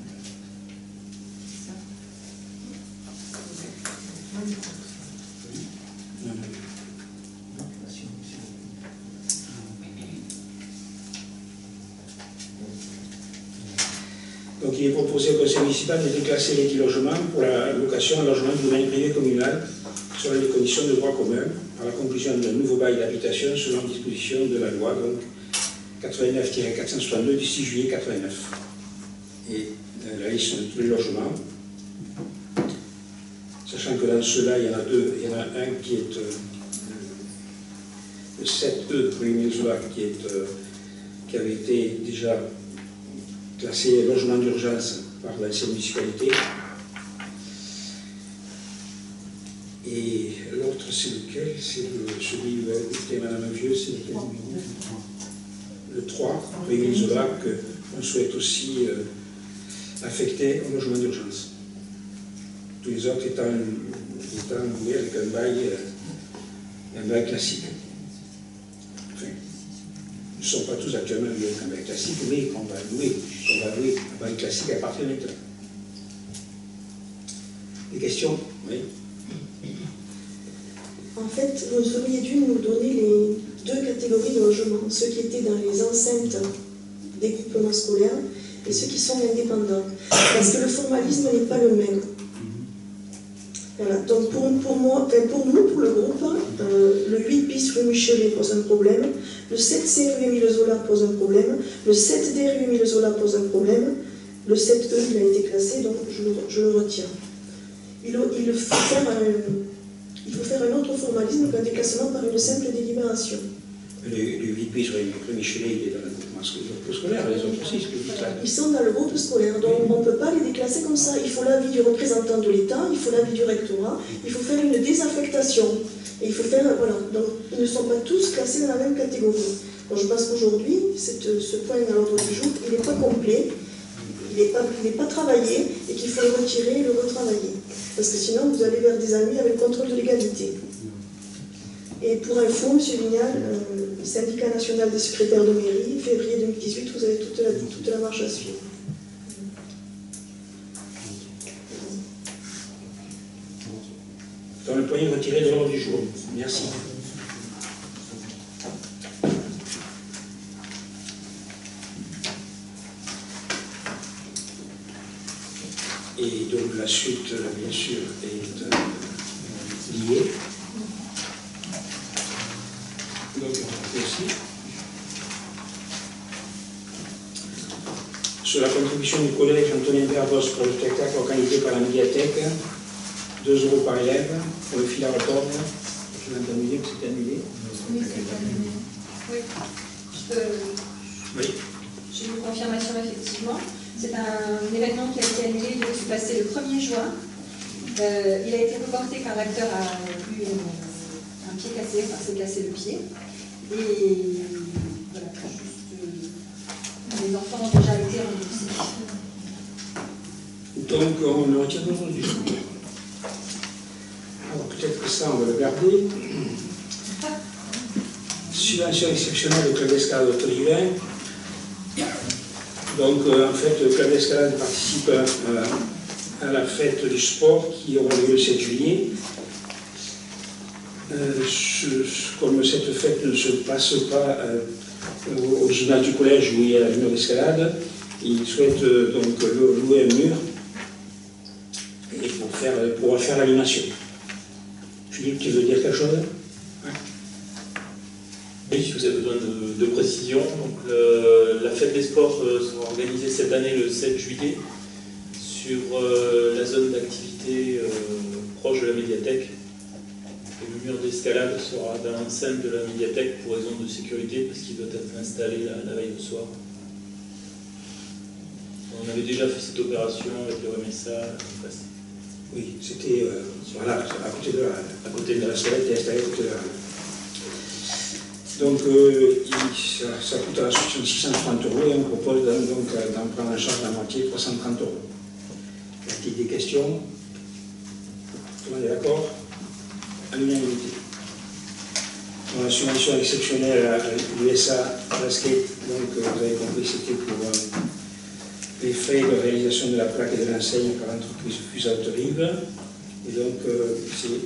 Donc il est proposé au conseil municipal de déclasser les 10 logements pour la location en logement du domaine privé communal selon les conditions de droit commun par la conclusion d'un nouveau bail d'habitation selon les dispositions de la loi donc 89-462 du 6 juillet 89. Et la liste de tous les logements, sachant que dans ceux-là, il y en a deux, il y en a un qui est le 7E, premier Zola, qui avait été déjà classé logement d'urgence par l'ancienne municipalité. Et l'autre, c'est lequel? C'est celui où elle était Madame Vieux, c'est lequel? Le 3, Émile Zola, qu'on souhaite aussi affecter au logement d'urgence. Tous les autres étant loués avec un bail classique. Enfin, ils ne sont pas tous actuellement loués avec un bail classique, mais qu'on va louer un bail classique à partir de maintenant. Des questions? Oui. En fait, vous auriez dû nous donner les deux catégories de logements, ceux qui étaient dans les enceintes des groupements scolaires et ceux qui sont indépendants. Parce que le formalisme n'est pas le même. Voilà. Donc pour nous, pour le groupe, le 8 bis rue Michelet pose un problème, le 7C rue Émile Zola pose un problème, le 7D rue Émile Zola pose un problème, le 7E il a été classé, donc je le retire. Il faut faire un autre formalisme qu'un déclassement par une simple délibération. Le 8 bis rue Michelet, il est dans le groupement scolaire, les autres aussi, ils sont dans le groupe scolaire, donc on ne peut pas les déclasser comme ça. Il faut l'avis du représentant de l'État, il faut l'avis du rectorat, il faut faire une désaffectation. Et il faut faire, voilà, donc ils ne sont pas tous classés dans la même catégorie. Donc je pense qu'aujourd'hui, ce point à l'ordre du jour, il n'est pas complet, il n'est pas travaillé, et qu'il faut le retirer et le retravailler. Parce que sinon, vous allez vers des amis avec le contrôle de l'égalité. Et pour info, M. Vignal, syndicat national des secrétaires de mairie, février 2018, vous avez toute la marche à suivre. Dans le point retiré de l'ordre du jour. Merci. Et donc la suite, bien sûr, est liée. Donc, aussi. Sur la contribution du collège Antonin Verbos pour le spectacle organisé par la médiathèque, 2 € par élève pour le fil à retordre. Je viens d'annuler que c'était annulé. Oui, c'est annulé. Oui. J'ai une confirmation effectivement. C'est un événement qui a été annulé, il devait se passer le 1er juin. Il a été reporté car l'acteur a eu un pied cassé, enfin s'est cassé le pied. Et voilà, juste, les enfants ont déjà été remboursés. Donc on le retire aujourd'hui. Alors peut-être que ça on va le garder. Subvention exceptionnelle au club d'escalade Auto-Divin. Donc en fait le club d'escalade participe à la fête du sport qui aura lieu le 7 juillet. Comme cette fête ne se passe pas au gymnase du collège où il y a la mur d'escalade, ils souhaitent donc louer un mur et pour pouvoir faire l'animation. Philippe, tu veux dire quelque chose? Oui, si vous avez besoin de précision. Donc, la fête des sports sera organisée cette année le 7 juillet sur la zone d'activité proche de la médiathèque. Et le mur d'escalade sera dans l'enceinte de la médiathèque pour raison de sécurité parce qu'il doit être installé la veille au soir. On avait déjà fait cette opération avec le RMSA l'année passée. Oui, c'était voilà, à côté de la salette, installé à côté de la... Donc ça coûtera 630 € et on propose donc d'en prendre en charge la moitié, 330 €. Y a-t-il des questions? Tout le monde est d'accord? À l'unanimité. La subvention exceptionnelle à l'USA Basket, donc vous avez compris, c'était pour les frais de réalisation de la plaque et de l'enseigne par l'entreprise FUSA Autorive. Et donc c'est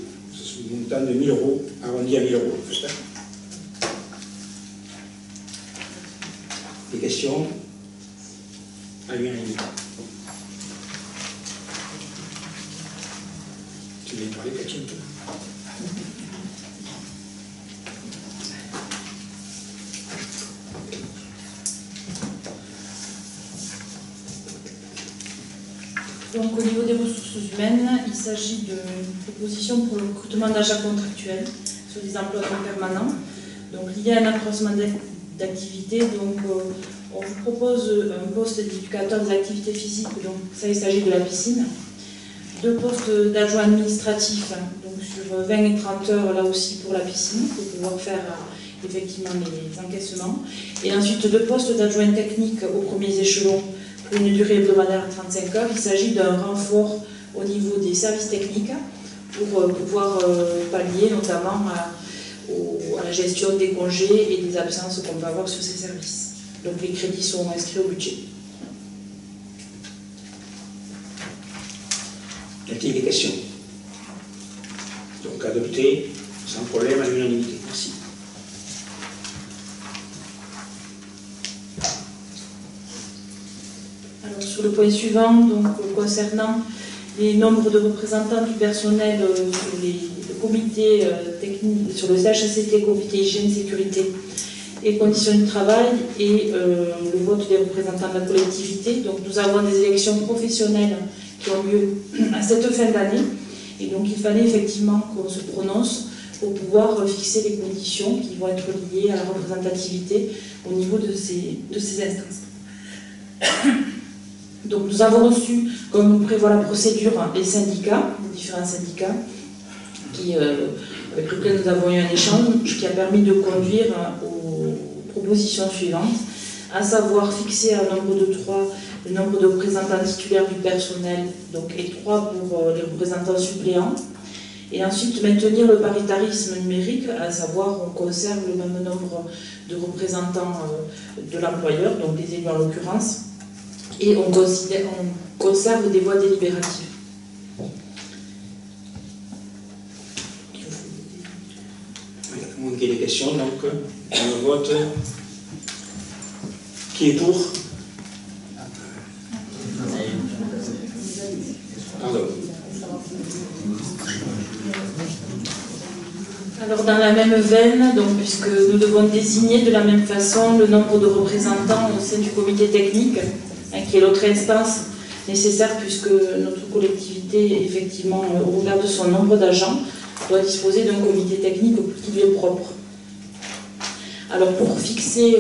un montant de 1000 €, arrondi à 1000 €. Des questions? À l'unanimité. Tu veux parler, Cathy? Donc au niveau des ressources humaines, il s'agit d'une proposition pour le recrutement d'agents contractuels sur des emplois non permanents. Donc il y a un accroissement d'activité, donc on vous propose un poste d'éducateur des activités physiques, donc ça il s'agit de la piscine. 2 postes d'adjoint administratif, donc sur 20 et 30 heures là aussi pour la piscine, pour pouvoir faire effectivement les encaissements. Et ensuite 2 postes d'adjoint technique aux premiers échelons pour une durée hebdomadaire de 35 heures. Il s'agit d'un renfort au niveau des services techniques pour pouvoir pallier notamment à la gestion des congés et des absences qu'on peut avoir sur ces services. Donc les crédits sont inscrits au budget. Y a-t-il des questions? Donc adopté sans problème à l'unanimité. Merci. Alors sur le point suivant, donc concernant les nombres de représentants du personnel sur les comités techniques, sur le CHSCT, comité hygiène, sécurité et conditions du travail, et le vote des représentants de la collectivité. Donc nous avons des élections professionnelles qui ont lieu à cette fin d'année, et donc il fallait effectivement qu'on se prononce pour pouvoir fixer les conditions qui vont être liées à la représentativité au niveau de ces instances. Donc nous avons reçu, comme nous prévoit la procédure, les syndicats, les différents syndicats, avec lesquels nous avons eu un échange qui a permis de conduire aux propositions suivantes, à savoir fixer un nombre de 3, le nombre de représentants titulaires du personnel, donc, et 3 pour les représentants suppléants, et ensuite maintenir le paritarisme numérique, à savoir on conserve le même nombre de représentants de l'employeur, donc des élus en l'occurrence, et on conserve des voix délibératives. Il y a des questions, donc on vote. Qui est pour? Pardon. Alors dans la même veine, donc, puisque nous devons désigner de la même façon le nombre de représentants au sein du comité technique, qui est l'autre instance nécessaire puisque notre collectivité, effectivement, au regard de son nombre d'agents, doit disposer d'un comité technique qui lui est propre. Alors pour fixer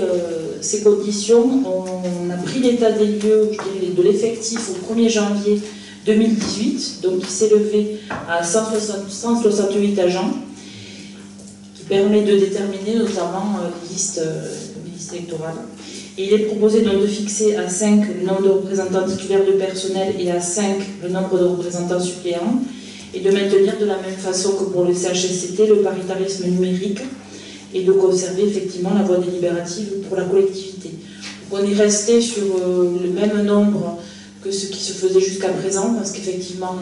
ces conditions, on a pris l'état des lieux, je dirais, de l'effectif au 1er janvier 2018, donc qui s'est levé à 168 agents, qui permet de déterminer notamment les listes électorales. Et il est proposé donc de fixer à 5 le nombre de représentants titulaires de personnel et à 5 le nombre de représentants suppléants, et de maintenir de la même façon que pour le CHSCT le paritarisme numérique, et de conserver effectivement la voix délibérative pour la collectivité. On est resté sur le même nombre que ce qui se faisait jusqu'à présent, parce qu'effectivement,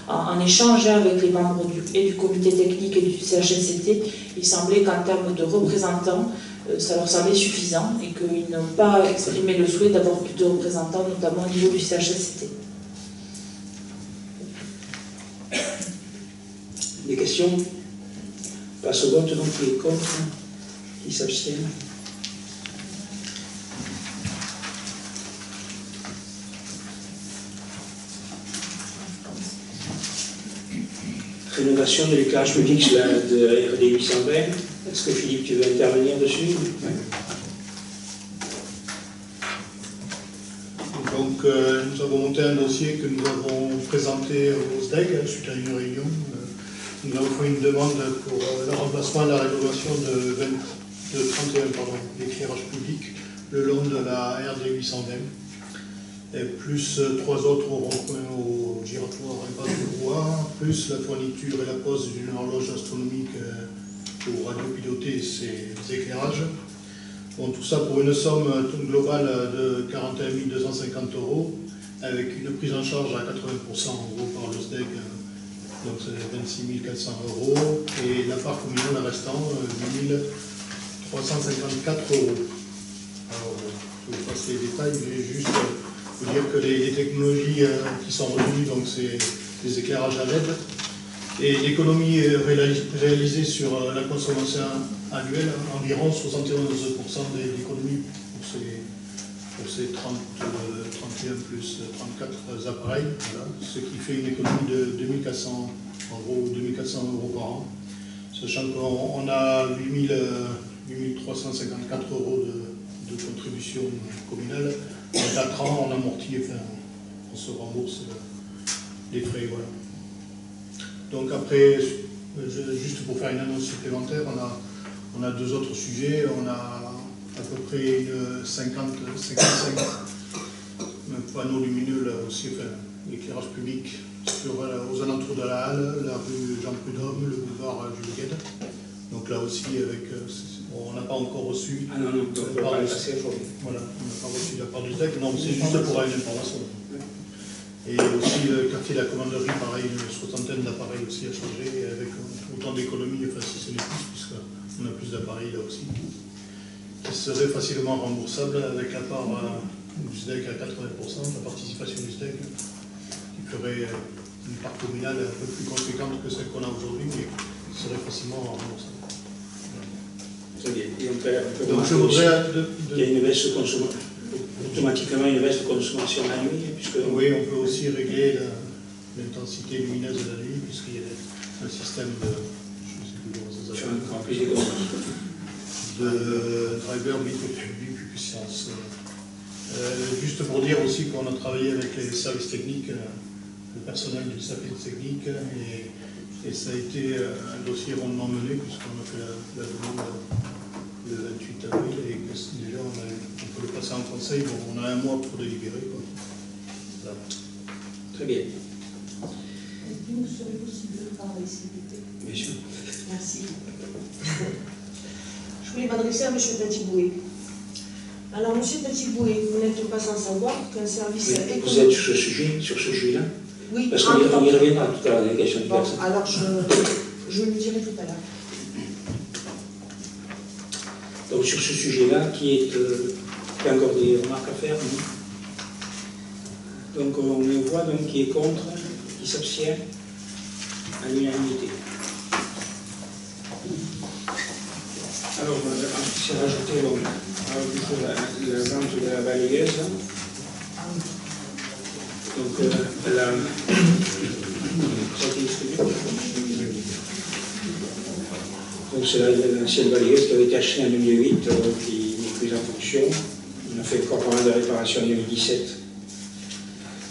en échangeant avec les membres du comité technique et du CHSCT, il semblait qu'en termes de représentants, ça leur semblait suffisant et qu'ils n'ont pas exprimé le souhait d'avoir plus de représentants, notamment au niveau du CHSCT. Des questions? Passe au vote, donc qui est contre, qui s'abstiennent. Rénovation de l'éclairage public de la RD 820. Est-ce que Philippe, tu veux intervenir dessus? Donc, nous avons monté un dossier que nous avons présenté au SDEG suite à une réunion. Nous avons fait une demande pour le remplacement et la rénovation de 31 d'éclairage public le long de la RD 820. Et plus 3 autres ronds-points au giratoire impasse du Roi, plus la fourniture et la pose d'une horloge astronomique pour radiopiloter ces éclairages. Bon, tout ça pour une somme globale de 41 250 €, avec une prise en charge à 80% en gros par le SDEG, donc c'est 26 400 €, et la part communale restant 8 354 €. Alors, je vous passe les détails, mais juste vous dire que les technologies qui sont retenues, donc c'est des éclairages à LED, et l'économie réalisée sur la consommation annuelle, environ 71% d'économie pour ces 31 plus 34 appareils, voilà, ce qui fait une économie de 2400 € par an, sachant qu'on a 8 354 € de contribution communale. En 4 ans, on amortit, enfin, on se rembourse les frais, voilà. Donc après, juste pour faire une annonce supplémentaire, on a 2 autres sujets. On a à peu près 55 panneaux lumineux, là aussi, enfin, l'éclairage public aux alentours de la Halle, la rue Jean-Prud'homme, le boulevard Jules Guesde. Donc là aussi, on n'a pas encore reçu. Ah non, donc on va pas passer aujourd'hui. Voilà, on n'a pas reçu de la part du SDEG. Non, c'est juste pour une information. Et aussi le quartier de la commanderie, pareil, une 60aine d'appareils aussi à changer, avec autant d'économies, enfin si ce n'est plus, puisqu'on a plus d'appareils là aussi, qui seraient facilement remboursables avec la part du SDEG à 80%, la participation du SDEG, qui ferait une part communale un peu plus conséquente que celle qu'on a aujourd'hui, mais qui serait facilement remboursable. Très bien. Et on peut donc je voudrais... Il y a une baisse de consommation. Automatiquement une baisse de consommation la nuit, puisque... Oui, on peut aussi régler l'intensité lumineuse de la nuit, puisqu'il y a un système de... Je ne sais plus comment ça s'appelle. De driver bipuissance. Juste pour dire aussi qu'on a travaillé avec les services techniques, le personnel du service technique, et ça a été un dossier rondement mené, puisqu'on a fait la demande le 28 avril, et que déjà on peut le passer en conseil, bon, on a un mois pour délibérer. Voilà. Très bien. Est-ce qu'il nous serait possible de parler, s'il vous plaît? Bien sûr. Merci. Je voulais m'adresser à M. Petit-Boué. Alors, M. Petit-Boué, vous n'êtes pas sans savoir qu'un service... Oui, vous êtes sur ce sujet-là? Oui. Parce qu'on y reviendra tout à l'heure, des questions de personnes. Alors, je le dirai tout à l'heure. Donc sur ce sujet-là, qui a encore des remarques à faire, non? Donc on le voit, donc qui est contre, qui s'abstient, à l'unanimité. Alors, c'est rajouté donc, du coup, la vente de la balayeuse. Donc elle a été distribuée. Donc c'est l'ancienne balayeuse qui avait été achetée en 2008, qui n'est plus mise en fonction. On a fait le corps de réparation en 2017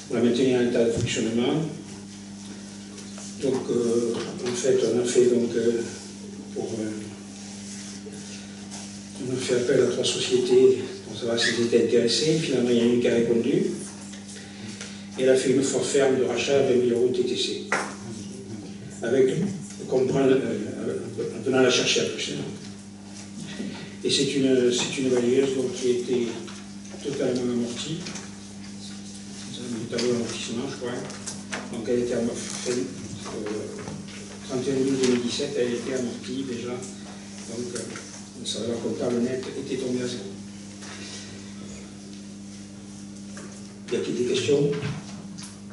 pour la maintenir en état de fonctionnement. Donc, en fait, on a fait appel à 3 sociétés pour savoir si elles étaient intéressées. Finalement, il y en a une qui a répondu. Elle a fait une offre ferme de rachat à 20 000 € TTC. Avec, en venant la chercher à plus. Et c'est une balayeuse donc, qui a été totalement amortie. C'est un tableau d'amortissement, je crois. Donc elle était amortie. 31/12/2017, elle était amortie déjà. Donc sa valeur comptable nette était tombée à 0. Y a-t-il des questions?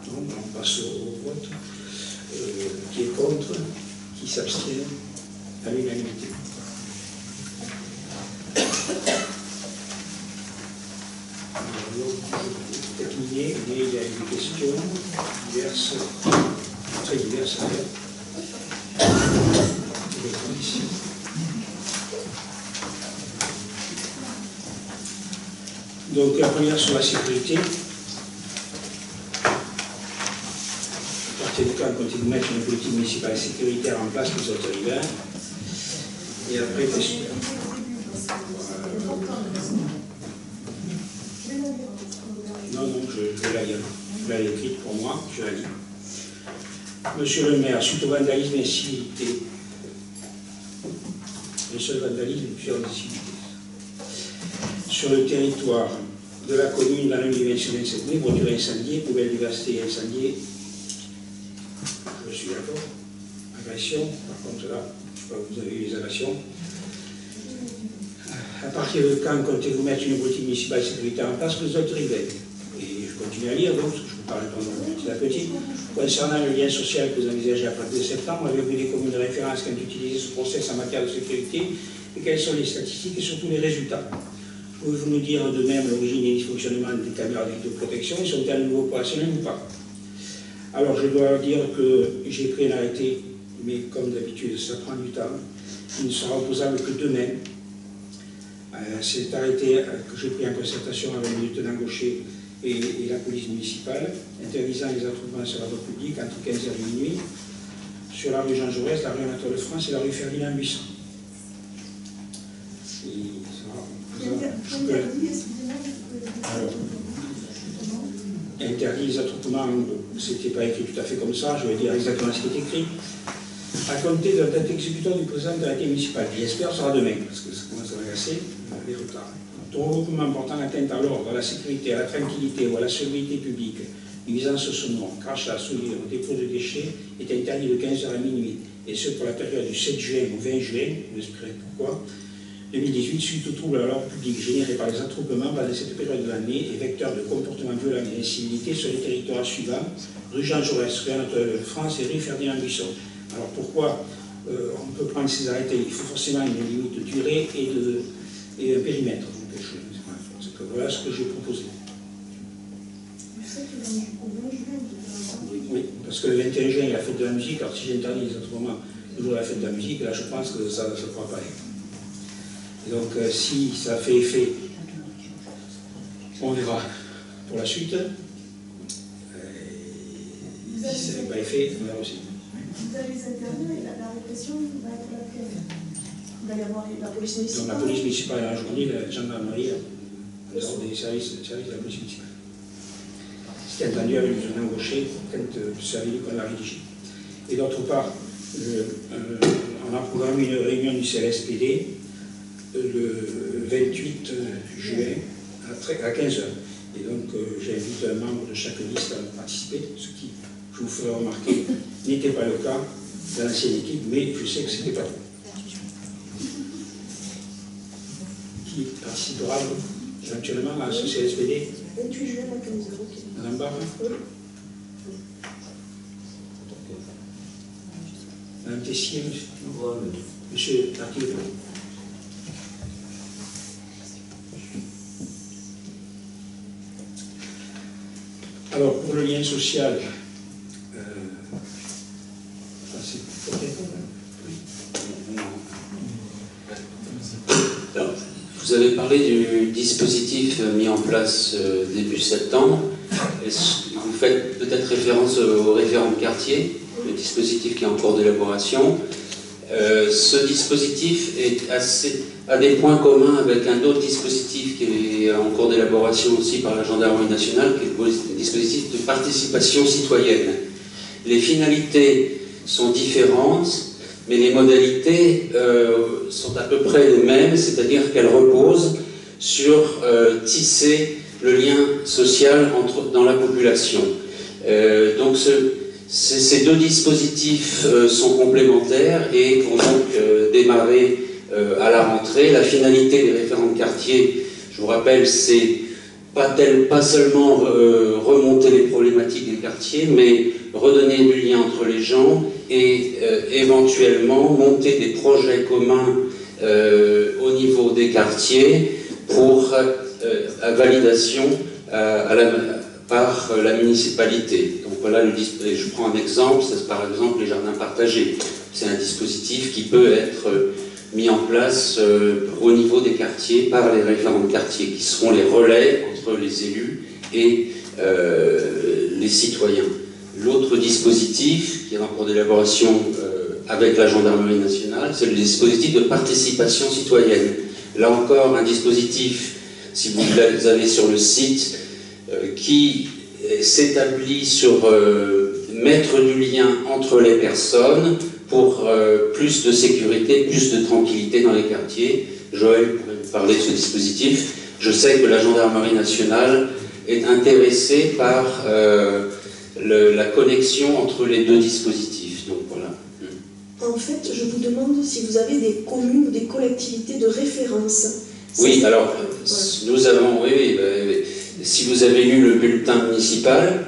Non, on passe au vote. Qui est contre? Qui s'abstient? À l'unanimité. Terminé, mais il y a des questions diverses, très diverses à faire. Donc la première sur la sécurité. À partir du cas, on continue de mettre une politique municipale sécuritaire en place pour les autres riverains. Et après, non, je vais la lire. Je l'ai écrite pour moi, je la lis. Monsieur le maire, suite au vandalisme et incivilité, le seul vandalisme et plusieurs incivilités, sur le territoire de la commune dans la dimension 27 000, voiture incendiée, poubelle dévastée et incendiée, je suis d'accord. Agression, par contre là, je sais pas, vous avez eu les agressions. À partir de quand comptez-vous mettre une politique municipale sécuritaire en place pour les autres riverains? Et je continue à lire, donc, je vous parle petit à petit. Concernant le lien social que vous envisagez à partir de septembre, avez-vous des communes de référence qui ont utilisé ce process en matière de sécurité et quelles sont les statistiques et surtout les résultats? Pouvez-vous nous dire de même l'origine et le dysfonctionnement des caméras de vidéoprotection? Sont-elles à nouveau opérationnelles ou pas? Alors, je dois dire que j'ai pris un arrêté, mais comme d'habitude, ça prend du temps. Il ne sera opposable que demain. Cet arrêté que j'ai pris en concertation avec le lieutenant Gaucher et la police municipale, interdisant les attroupements sur la voie publique entre 15h et minuit, sur la rue Jean Jaurès, la rue Anatole France et la rue Ferdinand Buisson. Alors, interdit les attroupements, c'était pas écrit tout à fait comme ça, je vais dire exactement ce qui est écrit. À compter de la date exécutoire du présent arrêté municipal, qui j'espère sera demain, parce que ça commence à m'agacer, les retards. Tout regroupement portant atteinte à l'ordre, à la sécurité, à la tranquillité ou à la sécurité publique, nuisance sonore, crachat, souillure, dépôt de déchets, est interdit de 15h à minuit, et ce pour la période du 7 juin au 20 juin, vous expliquerez pourquoi, 2018, suite au trouble à l'ordre public généré par les attroupements pendant cette période de l'année et vecteur de comportements violents et d'incivilité sur les territoires suivants, rue Jean Jaurès, rue Anatole France et rue Ferdinand Buisson. Alors pourquoi on peut prendre ces arrêtés? Il faut forcément une limite de durée et un périmètre. Voilà ce que j'ai proposé. Oui, parce que le 21 juin, il y a la fête de la musique. Alors si j'interdis les attroupements le jour de la fête de la musique, là je pense que ça ne pourra pas aller. Et donc si ça fait effet, on verra pour la suite. Si ça n'a pas effet, on verra aussi. Vous avez les interdits et la répression va être laquelle? Il va y avoir la police municipale. Donc la police municipale a aujourd'hui, la gendarmerie, des services de la police municipale. C'était entendu avec le lieutenant Gaucher quand le service qu'on l'a rédigé. Et d'autre part, on a programmé une réunion du CLSPD le 28 juin à 15h. Et donc j'invite un membre de chaque liste à participer, ce qui, je vous ferai remarquer, n'était pas le cas dans l'ancienne équipe, mais je sais que c'était pas tout. Qui participera éventuellement à ce CLSPD? 28 juin à 15h, ok. Madame Barre? Oui. Madame Tessier, monsieur Tartier. Alors, pour le lien social, c'est peut-être... Vous avez parlé du dispositif mis en place début septembre. Vous faites peut-être référence au référent de quartier, le dispositif qui est en cours d'élaboration. Ce dispositif a des points communs avec un autre dispositif qui est en cours d'élaboration aussi par la Gendarmerie nationale, qui est le dispositif de participation citoyenne. Les finalités sont différentes, mais les modalités sont à peu près les mêmes, c'est-à-dire qu'elles reposent sur tisser le lien social dans la population. Donc ces deux dispositifs sont complémentaires et vont donc démarrer à la rentrée. La finalité des référents de quartier, je vous rappelle, c'est pas seulement remonter les problématiques des quartiers, mais redonner du lien entre les gens et éventuellement monter des projets communs au niveau des quartiers pour validation par la municipalité. Donc voilà, je prends un exemple, c'est par exemple les jardins partagés. C'est un dispositif qui peut être mis en place au niveau des quartiers par les référents de quartier, qui seront les relais entre les élus et les citoyens. L'autre dispositif, qui est en cours d'élaboration avec la Gendarmerie nationale, c'est le dispositif de participation citoyenne. Là encore, un dispositif, si vous l'avez sur le site, qui s'établit sur mettre du lien entre les personnes pour plus de sécurité, plus de tranquillité dans les quartiers. Joël pourrait vous parler de ce dispositif. Je sais que la Gendarmerie nationale est intéressée par la connexion entre les deux dispositifs. Donc voilà. En fait, je vous demande si vous avez des communes ou des collectivités de référence. Oui, alors, nous avons, si vous avez lu le bulletin municipal,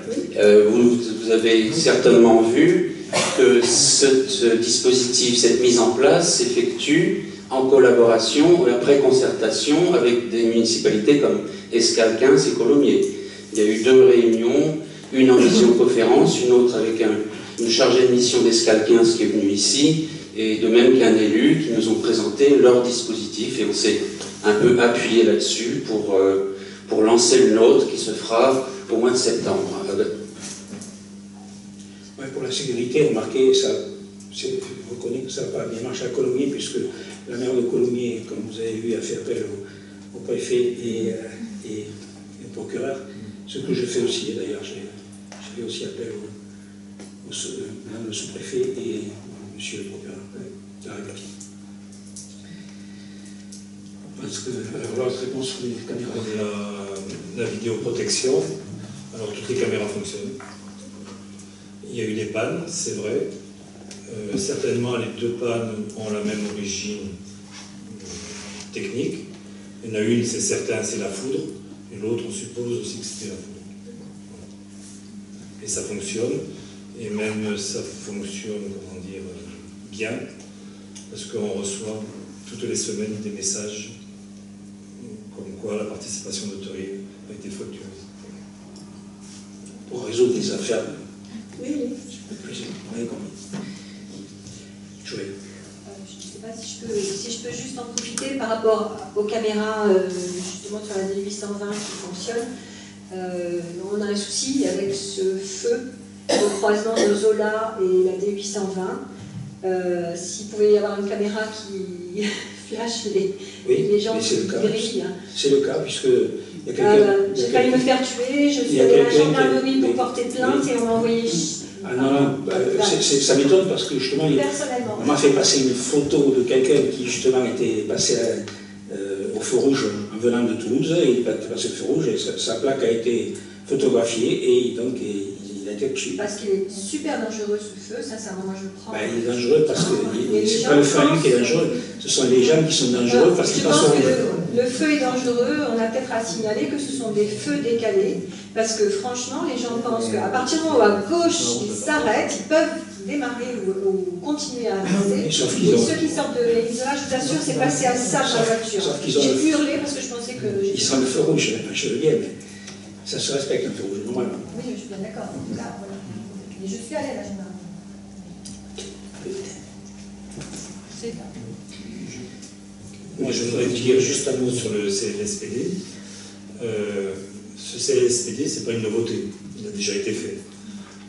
vous avez certainement vu que ce dispositif, cette mise en place s'effectue en collaboration ou après concertation avec des municipalités comme Escalquin et Colomiers. Il y a eu 2 réunions, une en visioconférence, une autre avec une chargée de mission d'Escalquin qui est venue ici, et de même qu'un élu qui nous ont présenté leur dispositif, et on s'est un peu appuyé là-dessus pour lancer le nôtre qui se fera au mois de septembre. Ouais, pour la sécurité, remarquez, je reconnais que ça n'a pas bien marché à Colomiers, puisque la maire de Colomiers, comme vous avez vu, a fait appel au préfet et au procureur. Ce que je fais aussi, d'ailleurs, j'ai fait aussi appel madame le sous-préfet et monsieur le procureur de la République. Parce que, alors, la réponse sur les caméras. La vidéoprotection, alors toutes les caméras fonctionnent. Il y a eu des pannes, c'est vrai. Certainement, les 2 pannes ont la même origine technique. Il y en a une, c'est certain, c'est la foudre, et l'autre, on suppose aussi que c'était la foudre. Et ça fonctionne, et même ça fonctionne, comment dire, bien, parce qu'on reçoit toutes les semaines des messages comme quoi la participation notariée a été fructueuse. Pour résoudre des affaires. Oui. Oui, Joël. Je ne sais pas si je peux juste en profiter par rapport aux caméras justement sur la D820 qui fonctionne. On a un souci avec ce feu au croisement de Zola et la D820. S'il pouvait y avoir une caméra qui flash les gens qui grillent. C'est le cas, puisque il y a quelqu'un. J'ai failli me faire tuer, je suis allée à la gendarmerie pour porter plainte et on m'a envoyé. Ah non, ça m'étonne parce que justement, on m'a fait passer une photo de quelqu'un qui justement était passé au feu rouge en venant de Toulouse, il est passé au feu rouge et sa plaque a été photographiée et donc il a été tué. Parce qu'il est super dangereux ce feu, sincèrement, moi je le prends. Il est dangereux parce que c'est pas le feu qui est dangereux, ce sont les gens qui sont dangereux parce qu'ils passent au rouge. Le feu est dangereux, on a peut-être à signaler que ce sont des feux décalés, parce que franchement, les gens pensent qu'à partir du moment où à gauche ils s'arrêtent, ils peuvent démarrer ou continuer à avancer. Et ceux qui sortent de l'Elisa, je vous assure, c'est passé à ça dans la voiture. J'ai hurlé parce que je pensais que... Ils sont le feu rouge, je veux bien, mais ça se respecte un feu rouge, normalement. Oui, je suis bien d'accord. En tout cas, voilà. Et je suis allée à la gendarmerie. C'est ça. Moi, je voudrais dire juste un mot sur le CLSPD. Ce CLSPD, ce n'est pas une nouveauté, il a déjà été fait.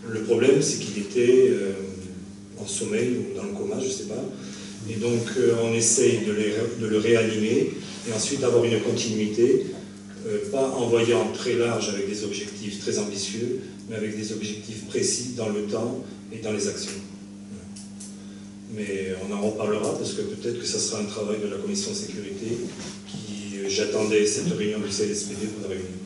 Le problème, c'est qu'il était en sommeil ou dans le coma, je ne sais pas. Et donc, on essaye de le réanimer et ensuite d'avoir une continuité, pas en voyant très large avec des objectifs très ambitieux, mais avec des objectifs précis dans le temps et dans les actions. Mais on en reparlera parce que peut-être que ça sera un travail de la commission sécurité qui, j'attendais cette réunion du CLSPD pour la réunion.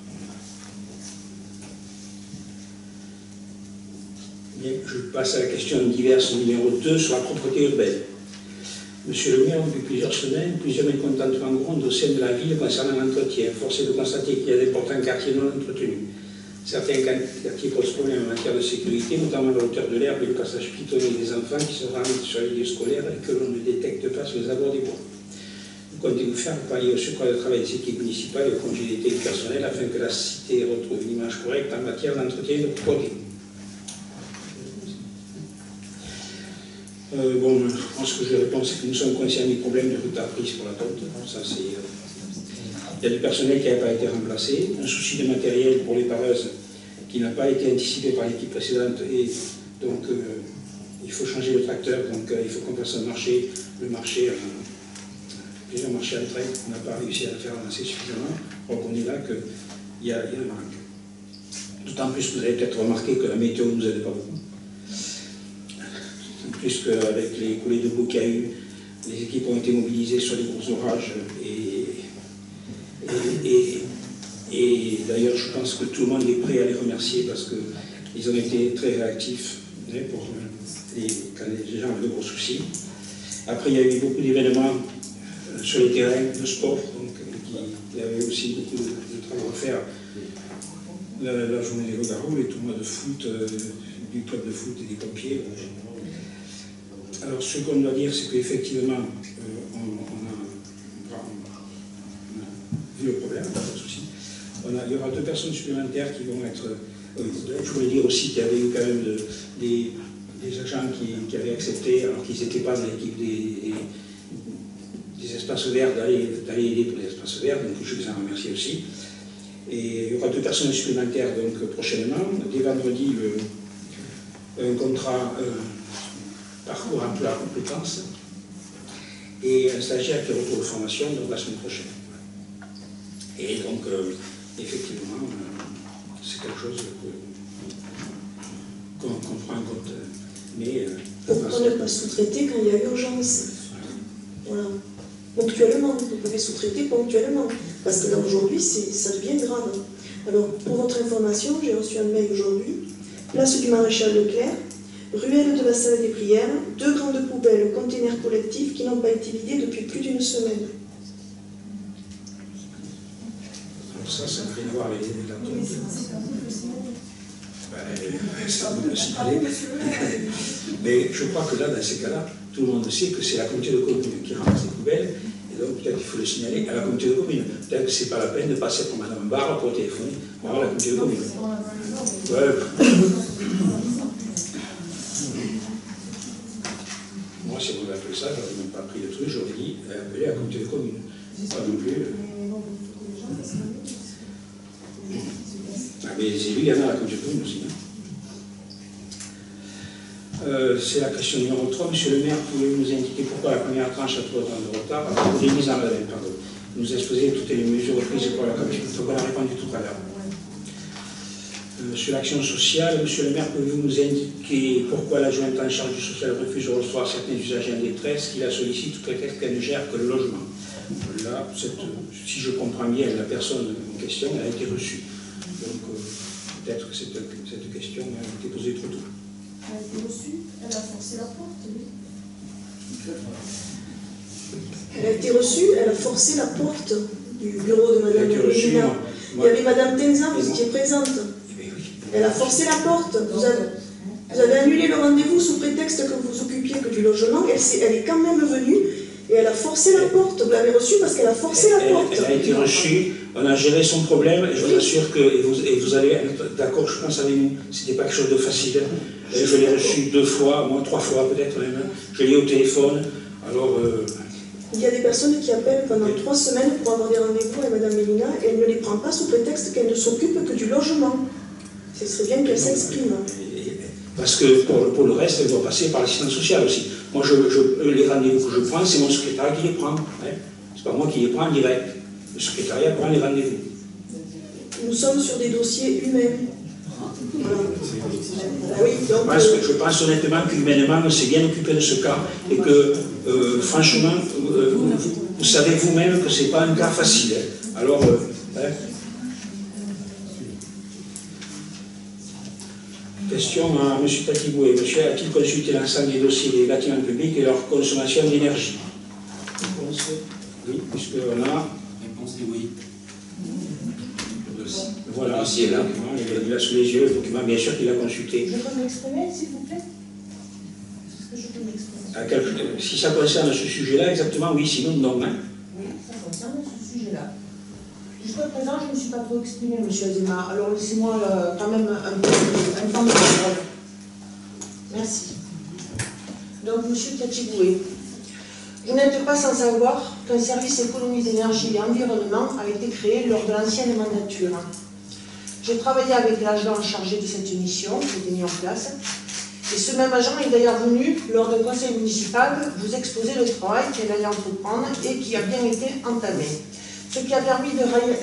Bien, je passe à la question diverse numéro 2 sur la propreté urbaine. Monsieur le maire, depuis plusieurs semaines, plusieurs mécontentements grondent au sein de la ville concernant l'entretien. Force est de constater qu'il y a d'importants quartiers non entretenus. Certains quartiers posent problème en matière de sécurité, notamment la hauteur de l'herbe et le passage piétonnier des enfants qui se rendent sur les lieux scolaires et que l'on ne détecte pas sur les abords des bois. Vous comptez-vous faire pallier au surcroît de travail des équipes municipales et au congé d'été du personnel afin que la cité retrouve une image correcte en matière d'entretien et de propreté? Bon, je pense que je réponds, c'est que nous sommes conscients du problème de retard prise pour la tonte. Ça, c'est, il y a du personnel qui n'a pas été remplacé, un souci de matériel pour les pareuses qui n'a pas été anticipé par l'équipe précédente, et donc il faut changer le tracteur, donc il faut qu'on fasse le marché, plusieurs marchés en train, on n'a pas réussi à le faire avancer suffisamment, donc on est là qu'il y a un manque. D'autant plus que vous avez peut-être remarqué que la météo ne nous aide pas beaucoup. Plus qu'avec les coulées de boue qu'il y a eu, les équipes ont été mobilisées sur les gros orages et d'ailleurs je pense que tout le monde est prêt à les remercier parce qu'ils ont été très réactifs quand les gens avaient de gros soucis. Après il y a eu beaucoup d'événements sur les terrains de sport, donc il y avait aussi beaucoup de travail à faire. La journée des Loups-Garous, les tournois de foot, du club de foot et des pompiers. Alors, ce qu'on doit dire, c'est qu'effectivement, on a vu le problème, pas de souci. Il y aura 2 personnes supplémentaires qui vont être... je voulais dire aussi qu'il y avait eu quand même des agents qui avaient accepté, alors qu'ils n'étaient pas dans l'équipe des espaces verts, d'aller aider pour les espaces verts, donc je les en remercie aussi. Et il y aura 2 personnes supplémentaires donc, prochainement. Dès vendredi, un contrat... parcours emploi compétences et un stagiaire qui retourne de formation donc la semaine prochaine. Et donc, effectivement, c'est quelque chose qu'on prend en compte. Mais pourquoi ne pas sous-traiter quand il y a urgence? Voilà. Ponctuellement, vous pouvez sous-traiter ponctuellement, parce que là aujourd'hui, ça devient grave. Alors, pour votre information, j'ai reçu un mail aujourd'hui, place du Maréchal Leclerc, ruelle de la salle des prières, 2 grandes poubelles, containers collectifs qui n'ont pas été vidés depuis plus d'1 semaine. Alors ça n'a rien à voir avec la tonte. Ça vous le signaler. Mais je crois que là, dans ces cas-là, tout le monde sait que c'est la communauté de communes qui ramasse les poubelles, et donc peut-être qu'il faut le signaler à la communauté de communes. Peut-être que ce n'est pas la peine de passer pour Madame Barre pour téléphoner à la communauté de communes. Ouais. Moi, si on avait appelé ça, je n'aurais même pas pris le truc, j'aurais dit appeler à la communauté de communes. Pas non plus. Mais les élus, il y en a à la communauté de communes aussi. C'est la question numéro 3. Monsieur le maire, pouvez-vous nous indiquer pourquoi la première tranche a trop autant de retard? Les mises en œuvre, pardon. Nous exposer toutes les mesures prises pour la commission. On a répondu tout à l'heure. Sur l'action sociale, monsieur le maire, pouvez-vous nous indiquer pourquoi l'adjointe en charge du social refuse de recevoir certains usagers en détresse qui la sollicitent sous prétexte qu'elle ne gère que le logement? Là, si je comprends bien, la personne en question a été reçue. Donc, peut-être que cette question a été posée trop tôt. Elle a été reçue, elle a forcé la porte, oui. Elle a été reçue, elle a forcé la porte du bureau de Madame Mélina. Il y avait Madame Tenza, vous étiez présente. Elle a forcé la porte. Vous avez annulé le rendez-vous sous prétexte que vous vous occupiez que du logement. Elle est quand même venue et elle a forcé la porte. Vous l'avez reçue parce qu'elle a forcé la porte. Elle a été reçue, on a géré son problème. Je vous assure que vous allez être d'accord, je pense, avec nous. C'était pas quelque chose de facile. Je l'ai reçue 2 fois, moi 3 fois peut-être même. Je l'ai eu au téléphone. Alors, Il y a des personnes qui appellent pendant 3 semaines pour avoir des rendez-vous avec Mme Mélina et elle ne les prend pas sous prétexte qu'elle ne s'occupe que du logement. Ce serait bien qu'elle s'exprime. Parce que pour le reste, elle doit passer par l'assistance sociale aussi. Moi, les rendez-vous que je prends, c'est mon secrétaire qui les prend. Hein. C'est pas moi qui les prends en direct. Le secrétariat prend les rendez-vous. Nous sommes sur des dossiers humains. Voilà. Oui, donc, je pense honnêtement qu'humainement, on s'est bien occupé de ce cas et que, franchement, vous savez vous-même que ce n'est pas un cas facile. Hein. Alors, question à M. Tatiboué. Monsieur, a-t-il consulté l'ensemble des dossiers des bâtiments publics et leur consommation d'énergie? Réponse oui, puisqu'on a... Réponse est oui. Voilà, c'est là. Il a sous les yeux le document, bien sûr qu'il a consulté. Je peux m'exprimer, s'il vous plaît? Est-ce que je peux m'exprimer? Si ça concerne ce sujet-là, exactement, oui, sinon non. Hein. Oui, ça concerne ce sujet-là. Jusqu'à présent, je ne me suis pas trop exprimée, M. Azema. Alors laissez-moi quand même un temps de parole. Merci. Donc, M. Tatiboué, vous n'êtes pas sans savoir qu'un service économie d'énergie et environnement a été créé lors de l'ancienne mandature. J'ai travaillé avec l'agent chargé de cette mission qui a été mis en place. Et ce même agent est d'ailleurs venu, lors d'un conseil municipal, vous exposer le travail qu'elle allait entreprendre et qui a bien été entamé. Ce qui a permis de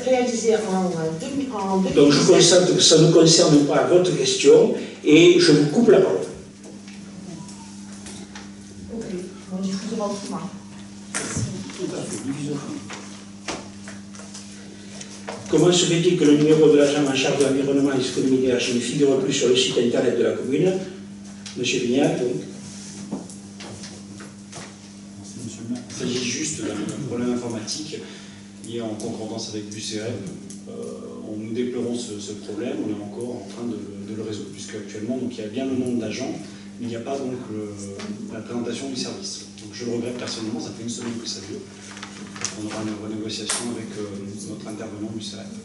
réaliser en 2017... Donc je constate que ça ne concerne pas votre question et je vous coupe la parole. Ok, on diffusera autrement. Tout à fait, diffusons. Comment se fait-il que le numéro de l'agent en charge de l'environnement et de l'économie d'énergie ne figure plus sur le site internet de la commune? Monsieur Vignal, donc. Il s'agit juste d'un problème informatique lié en concordance avec l'UCRM. Nous déplorons ce problème, on est encore en train de le résoudre, puisque actuellement il y a bien le nombre d'agents, mais il n'y a pas donc la présentation du service. Donc je le regrette personnellement, ça fait une semaine que ça dure. On aura une renégociation avec notre intervenant du CRM.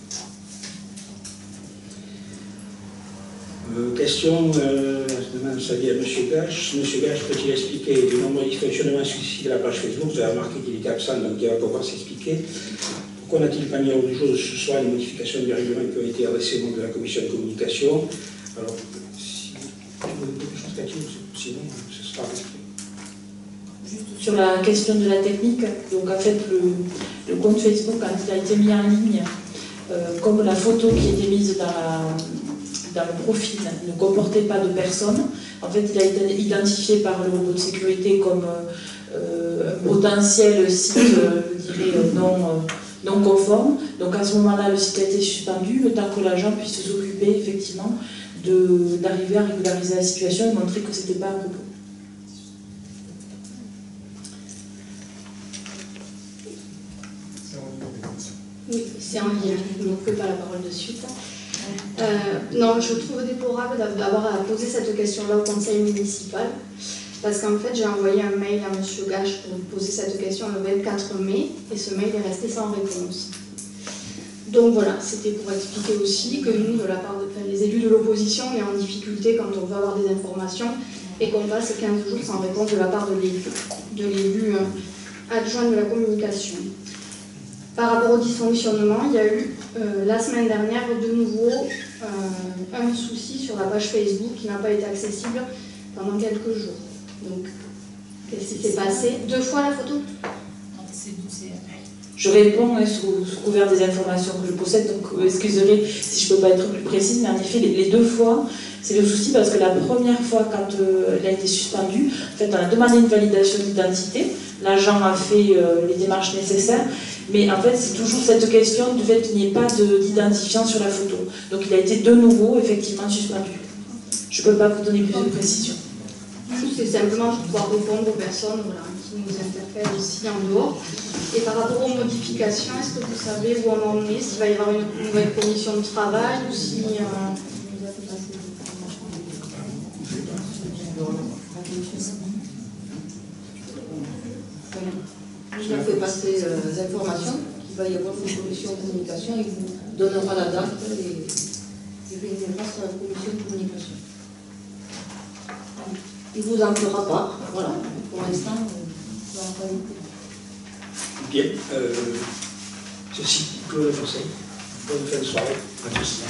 Question, je demande ça dit à M. Gache. M. Gache peut-il expliquer le nombre de dysfonctionnements suscités de la page Facebook? Vous avez remarqué qu'il était absent, donc il va pouvoir s'expliquer. Pourquoi n'a-t-il pas mis à l'ordre du jour ce soir les modifications du règlement qui ont été adressées au membre de la commission de communication? Alors, si vous avez quelque chose à dire, sinon, ce sera resté. Sur la question de la technique, donc en fait le compte Facebook, quand il a été mis en ligne, comme la photo qui était mise dans le profil ne comportait pas de personne, en fait il a été identifié par le robot de sécurité comme un potentiel site, je dirais, non conforme. Donc à ce moment-là, le site a été suspendu, le temps que l'agent puisse s'occuper effectivement d'arriver à régulariser la situation et montrer que ce n'était pas un robot. Oui, c'est en lien, je ne coupe pas la parole de suite. Non, je trouve déplorable d'avoir à poser cette question-là au conseil municipal, parce qu'en fait j'ai envoyé un mail à M. Gache pour poser cette question le 24 mai, et ce mail est resté sans réponse. Donc voilà, c'était pour expliquer aussi que nous, de la part les élus de l'opposition, on est en difficulté quand on veut avoir des informations, et qu'on passe 15 jours sans réponse de la part de l'élu adjoint de la communication. Par rapport au dysfonctionnement, il y a eu la semaine dernière de nouveau un souci sur la page Facebook qui n'a pas été accessible pendant quelques jours. Donc, qu'est-ce qui s'est passé? 2 fois la photo? Je réponds sous couvert des informations que je possède, donc excusez-moi si je ne peux pas être plus précise, mais en effet, les 2 fois, c'est le souci parce que la première fois, quand elle a été suspendue, en fait, on a demandé une validation d'identité, l'agent a fait les démarches nécessaires, mais en fait, c'est toujours cette question du fait qu'il n'y ait pas d'identifiant sur la photo. Donc, il a été de nouveau, effectivement, suspendu. Je ne peux pas vous donner plus de précision. C'est simplement pour pouvoir répondre aux personnes qui nous interpellent aussi en dehors. Et par rapport aux modifications, est-ce que vous savez où on en est, s'il va y avoir une nouvelle commission de travail ou si... Je vous fais passer les informations qu'il va y avoir une commission de communication. Il vous donnera la date et il réunira sur la commission de communication. Il vous en fera part. Voilà. Pour l'instant, on va en faire. Bien, ceci clôt le conseil. Bonne fin de soirée à tous.